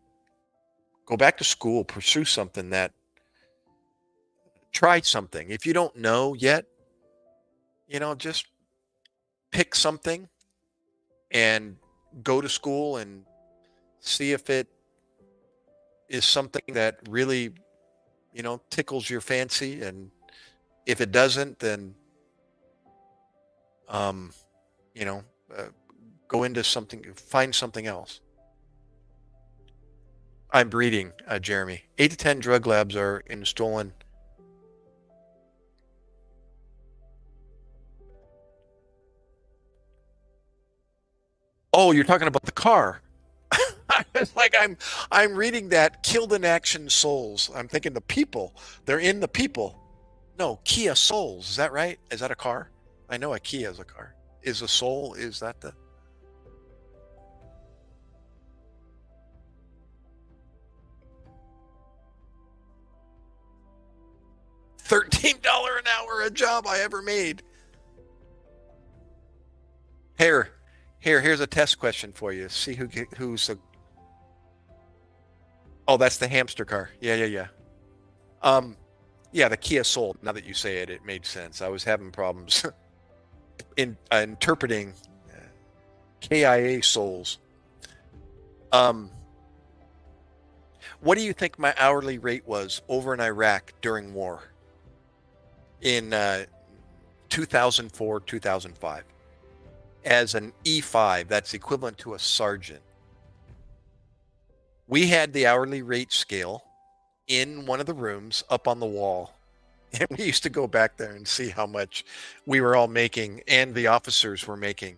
[SPEAKER 1] go back to school, pursue something that try something. If you don't know yet, just pick something and go to school and see if it is something that really, tickles your fancy. And if it doesn't, then, um, you know, uh, go into something, find something else. I'm breeding, Jeremy. 8 to 10 drug labs are in stolen. Oh, you're talking about the car. It's like I'm reading that killed in action souls. I'm thinking the people. They're in the people. No, Kia Souls. Is that right? Is that a car? I know a Kia is a car. Is a soul? Is that the $13 an hour a job I ever made? Here, here's a test question for you. See who's a. Oh, that's the hamster car. Yeah, yeah, yeah. Um, yeah, the Kia Soul. Now that you say it, it made sense. I was having problems in interpreting KIA souls. Um, what do you think my hourly rate was over in Iraq during war in 2004, 2005? As an E5, that's equivalent to a sergeant. We had the hourly rate scale in one of the rooms up on the wall. And we used to go back there and see how much we were all making and the officers were making.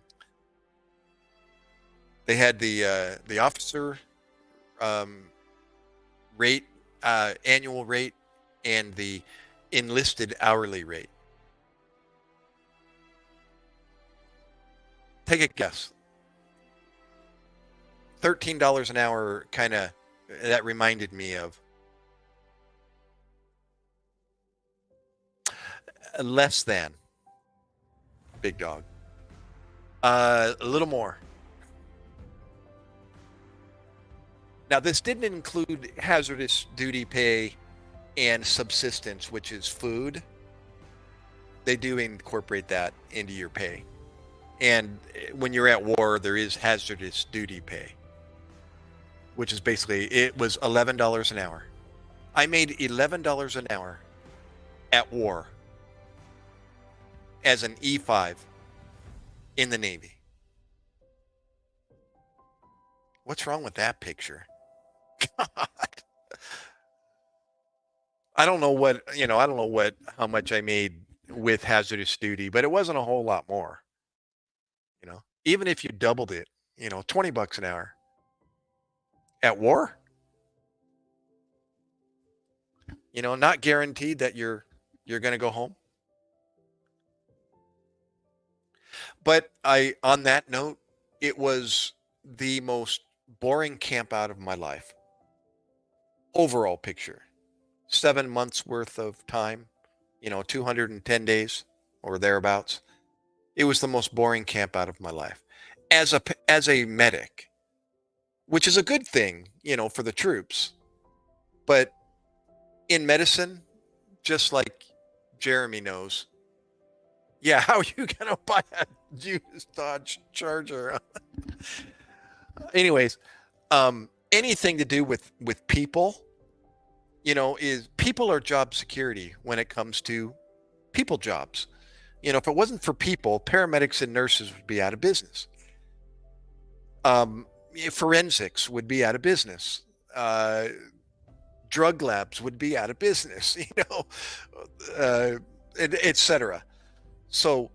[SPEAKER 1] They had the officer um, rate, annual rate, and the enlisted hourly rate. Take a guess. $13 an hour, kind of, that reminded me of less than big dog. A little more. Now, this didn't include hazardous duty pay and subsistence, which is food. They do incorporate that into your pay. And when you're at war, there is hazardous duty pay, which is basically, it was $11 an hour. I made $11 an hour at war as an E5 in the Navy. What's wrong with that picture? God. I don't know I don't know how much I made with hazardous duty, but it wasn't a whole lot more, even if you doubled it, $20 an hour at war, not guaranteed that you're going to go home. But on that note, it was the most boring camp out of my life. Overall picture, 7 months worth of time, 210 days or thereabouts. It was the most boring camp out of my life as a medic, which is a good thing, for the troops. But in medicine, just like Jeremy knows, yeah, how are you gonna buy a used Dodge Charger? Anyways, anything to do with people, is people are job security when it comes to people jobs. If it wasn't for people, paramedics and nurses would be out of business. Um, Forensics would be out of business. Drug labs would be out of business, uh, etc. So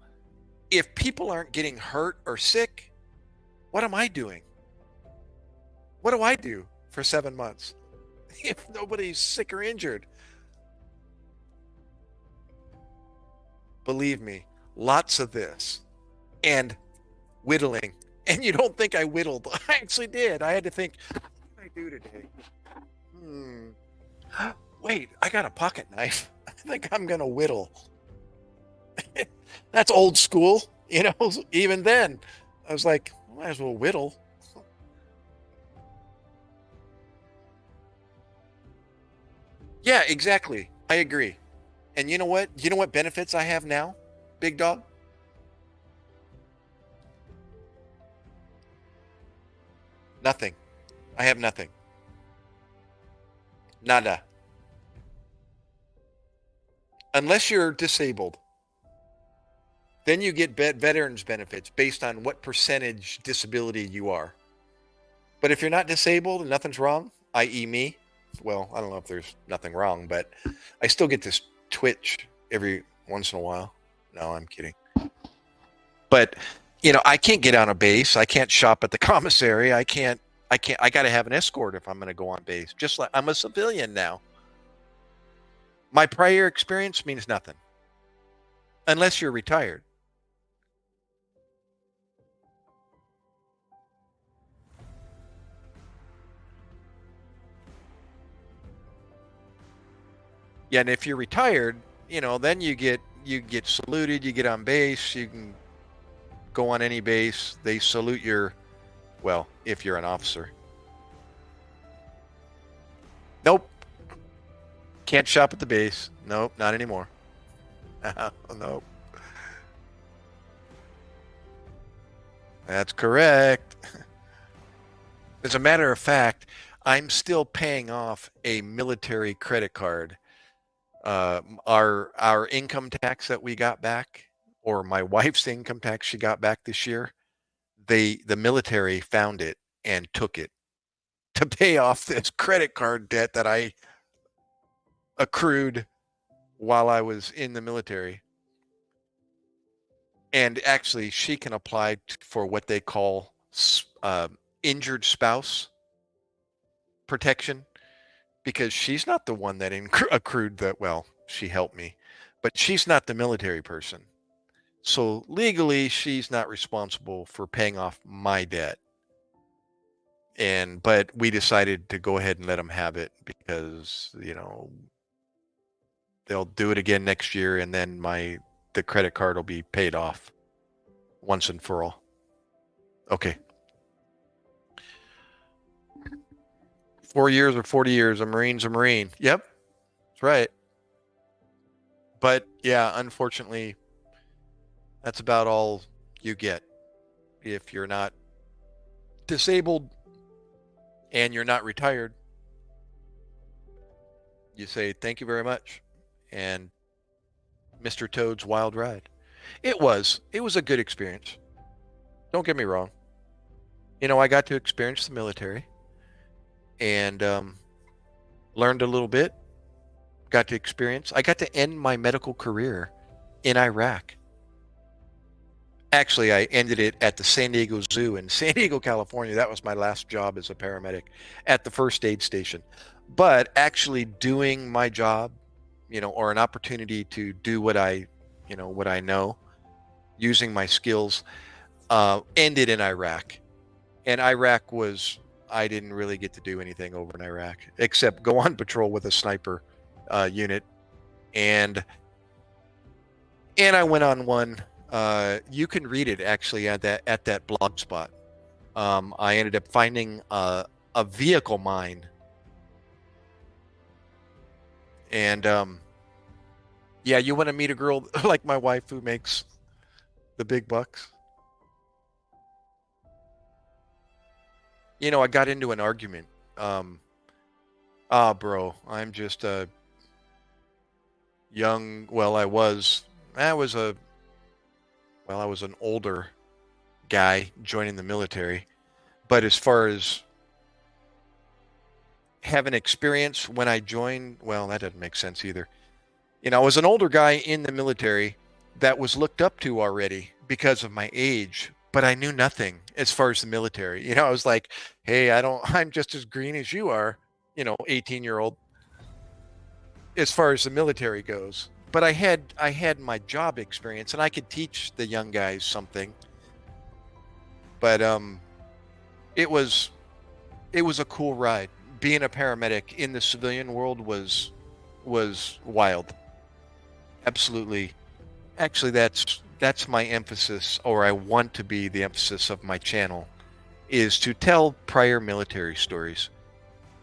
[SPEAKER 1] if people aren't getting hurt or sick, what am I doing? What do I do for 7 months if nobody's sick or injured? Believe me, lots of this. And whittling. And you don't think I whittled. I actually did. I had to think, what did I do today? Hmm. Wait, I got a pocket knife. I think I'm going to whittle. That's old school. Even then, I was like, might as well whittle. Yeah, exactly. I agree. And you know what? You know what benefits I have now, big dog? Nothing. I have nothing. Nada. Unless you're disabled, then you get veterans benefits based on what percentage disability you are. But if you're not disabled and nothing's wrong, i.e., me, well, I don't know if there's nothing wrong, but I still get this twitch every once in a while. No, I'm kidding. But I can't get on a base. I can't shop at the commissary. I got to have an escort if I'm going to go on base. Just like I'm a civilian now. My prior experience means nothing unless you're retired. Yeah, and if you're retired, then you get saluted, you get on base, you can go on any base. They salute well, if you're an officer. Nope, can't shop at the base. Nope, not anymore. Nope. That's correct. As a matter of fact, I'm still paying off a military credit card. Our income tax that we got back, or my wife's income tax she got back this year, the military found it and took it to pay off this credit card debt that I accrued while I was in the military. And actually, she can apply for what they call injured spouse protection because she's not the one that accrued that. Well, she helped me, but she's not the military person. So legally, she's not responsible for paying off my debt. But we decided to go ahead and let them have it because, they'll do it again next year and then the credit card will be paid off once and for all. Okay. 4 years or 40 years, a Marine's a Marine. Yep, that's right. But yeah, unfortunately, that's about all you get if you're not disabled and you're not retired. You say thank you very much and Mr. Toad's Wild Ride. It was a good experience. Don't get me wrong. I got to experience the military and learned a little bit. Got to experience. I got to end my medical career in Iraq. Actually, I ended it at the San Diego Zoo in San Diego, California. That was my last job as a paramedic at the first aid station. But actually doing my job, or an opportunity to do what I know, using my skills, ended in Iraq. And I didn't really get to do anything over in Iraq except go on patrol with a sniper unit. And I went on one. You can read it actually at that blog spot. I ended up finding a vehicle mine, and yeah, you want to meet a girl like my wife who makes the big bucks? I got into an argument. Bro, I'm just a young. Well, I was an older guy joining the military. But as far as having experience when I joined, well, that doesn't make sense either. I was an older guy in the military that was looked up to already because of my age, but I knew nothing as far as the military. I was like, hey, I'm just as green as you are, 18-year-old as far as the military goes. But I had my job experience and I could teach the young guys something. But it was it was a cool ride. Being a paramedic in the civilian world was wild. Absolutely. Actually, that's my emphasis, or I want to be the emphasis of my channel, is to tell prior military stories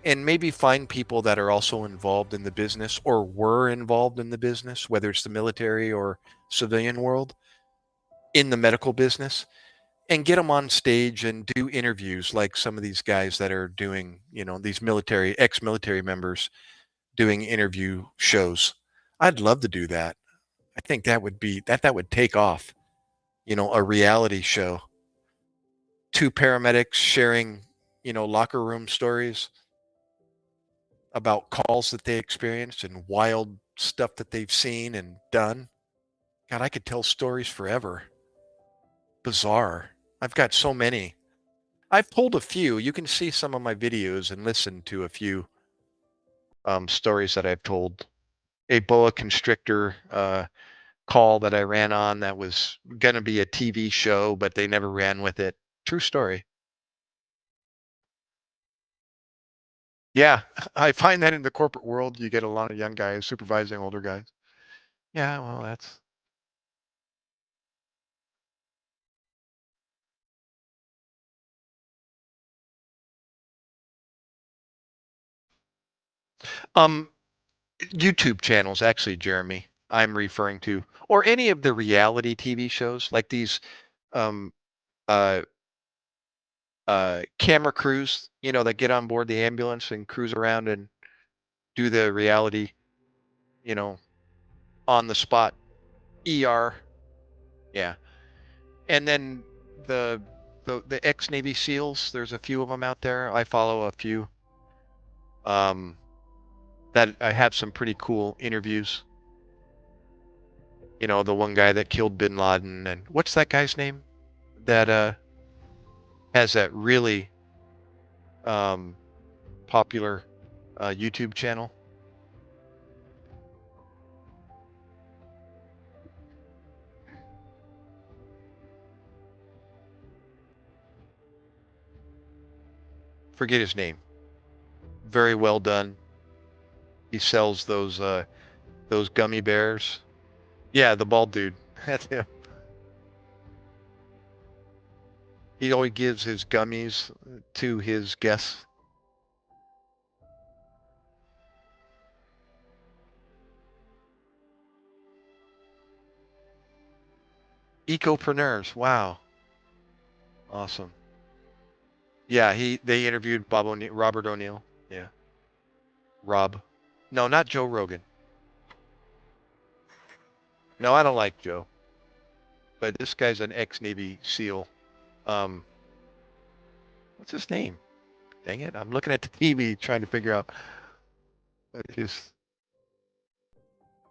[SPEAKER 1] and maybe find people that are also involved in the business or were involved in the business, whether it's the military or civilian world, in the medical business, and get them on stage and do interviews like some of these guys that are doing, these military, ex-military members doing interview shows. I'd love to do that. I think that would take off, a reality show. Two paramedics sharing, locker room stories about calls that they experienced and wild stuff that they've seen and done. God, I could tell stories forever. Bizarre. I've got so many. I've told a few. You can see some of my videos and listen to a few stories that I've told. A boa constrictor call that I ran on that was going to be a TV show, but they never ran with it. True story. Yeah, I find that in the corporate world, you get a lot of young guys supervising older guys. Yeah, well, that's um YouTube channels actually, Jeremy. I'm referring to, or any of the reality TV shows like these um uh camera crews, that get on board the ambulance and cruise around and do the reality, you know, on the spot ER. Yeah. And then the the ex-Navy SEALs, there's a few of them out there. I follow a few um that I have some pretty cool interviews. The one guy that killed bin Laden, and what's that guy's name that has that really um popular YouTube channel? Forget his name. Very well done. He sells those gummy bears. Yeah, the bald dude. That's him. He always gives his gummies to his guests. Ecopreneurs. Wow. Awesome. Yeah, they interviewed Robert O'Neill. Yeah. Rob. No, not Joe Rogan. No, I don't like Joe. But this guy's an ex-Navy SEAL. Um, what's his name? Dang it. I'm looking at the TV trying to figure out what his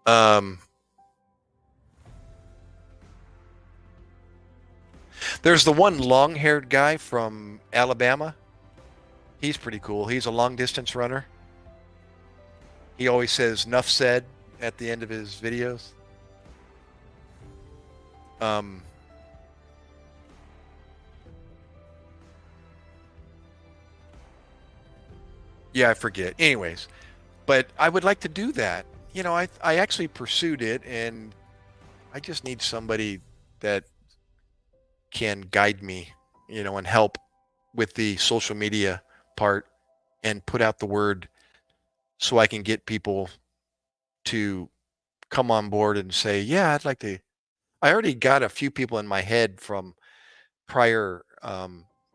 [SPEAKER 1] um there's the one long-haired guy from Alabama. He's pretty cool. He's a long distance runner. He always says "nuff said" at the end of his videos. Um, yeah, I forget. Anyways, but I would like to do that. I actually pursued it, and I just need somebody that can guide me, and help with the social media part and put out the word so I can get people to come on board and say, yeah, I'd like to. I already got a few people in my head from prior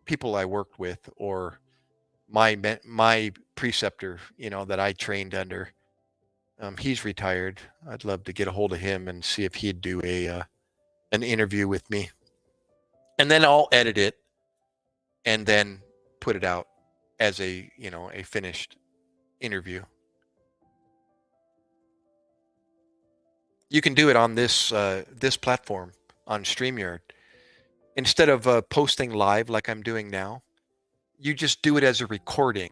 [SPEAKER 1] people I worked with, or my preceptor, that I trained under. He's retired. I'd love to get a hold of him and see if he'd do a an interview with me, and then I'll edit it and then put it out as a finished interview. You can do it on this platform on StreamYard instead of posting live like I'm doing now. You just do it as a recording,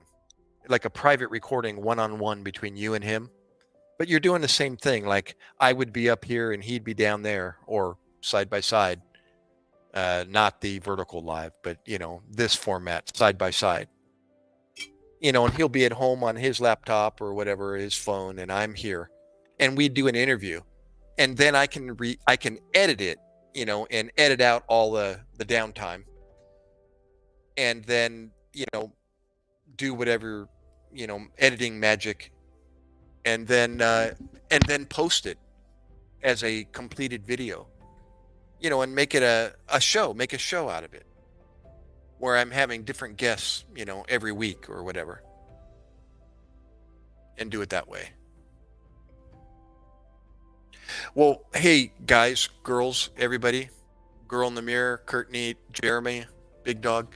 [SPEAKER 1] like a private recording, one-on-one between you and him. But you're doing the same thing. Like I would be up here and he'd be down there, or side by side. not the vertical live, but this format side by side. And he'll be at home on his laptop or whatever, his phone, and I'm here, and we do an interview, and then I can edit it, and edit out all the downtime, and then do whatever editing magic, and then post it as a completed video, and make it a show, make a show out of it, where I'm having different guests, every week or whatever, and do it that way. Well, hey guys, girls, everybody, girl in the mirror, Courtney, Jeremy, Big Dog.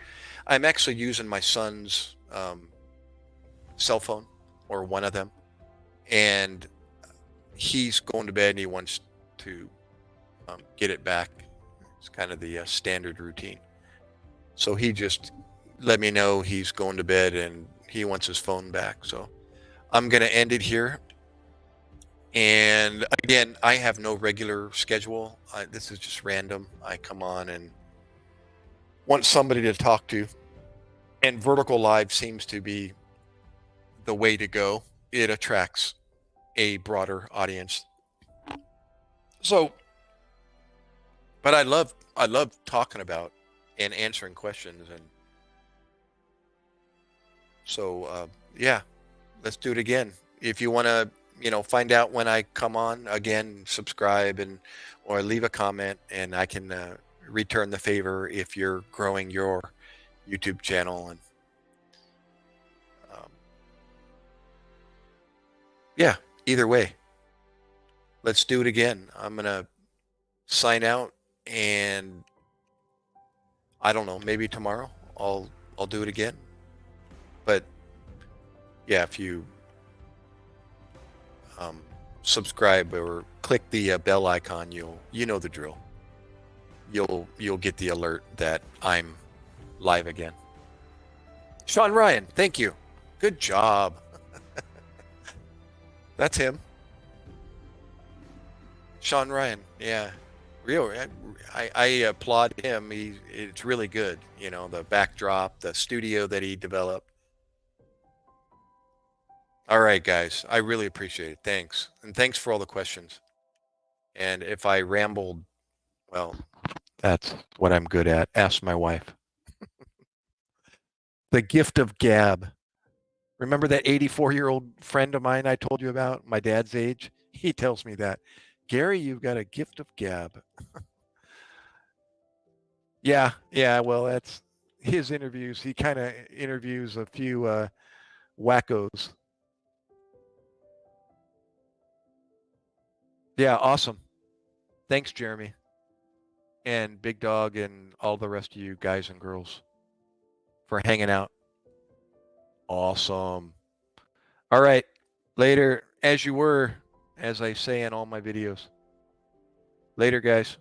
[SPEAKER 1] I'm actually using my son's cell phone, or one of them, and he's going to bed and he wants to get it back. It's kind of the standard routine. So he just let me know he's going to bed and he wants his phone back. So I'm going to end it here. And again, I have no regular schedule. This is just random. I come on and want somebody to talk to. And vertical live seems to be the way to go. It attracts a broader audience. So, but I love talking about and answering questions. And so, yeah, let's do it again. If you want to, find out when I come on again, subscribe or leave a comment, and I can return the favor if you're growing your YouTube channel. And yeah, either way, let's do it again. I'm gonna sign out, and I don't know, maybe tomorrow I'll do it again. But yeah, if you subscribe or click the bell icon, you know the drill. You'll get the alert that I'm live again. Sean Ryan, thank you. Good job. That's him. Sean Ryan, yeah. Real, I applaud him. It's really good. The backdrop, the studio that he developed. All right, guys. I really appreciate it. Thanks. And thanks for all the questions. And if I rambled, well, that's what I'm good at. Ask my wife. The gift of gab. Remember that 84-year-old friend of mine I told you about, my dad's age? He tells me that. Gary, you've got a gift of gab. Yeah, well, that's his interviews. He kind of interviews a few wackos. Yeah, awesome. Thanks, Jeremy. And Big Dog and all the rest of you guys and girls for hanging out. Awesome. All right. Later, as you were, as I say in all my videos. Later, guys.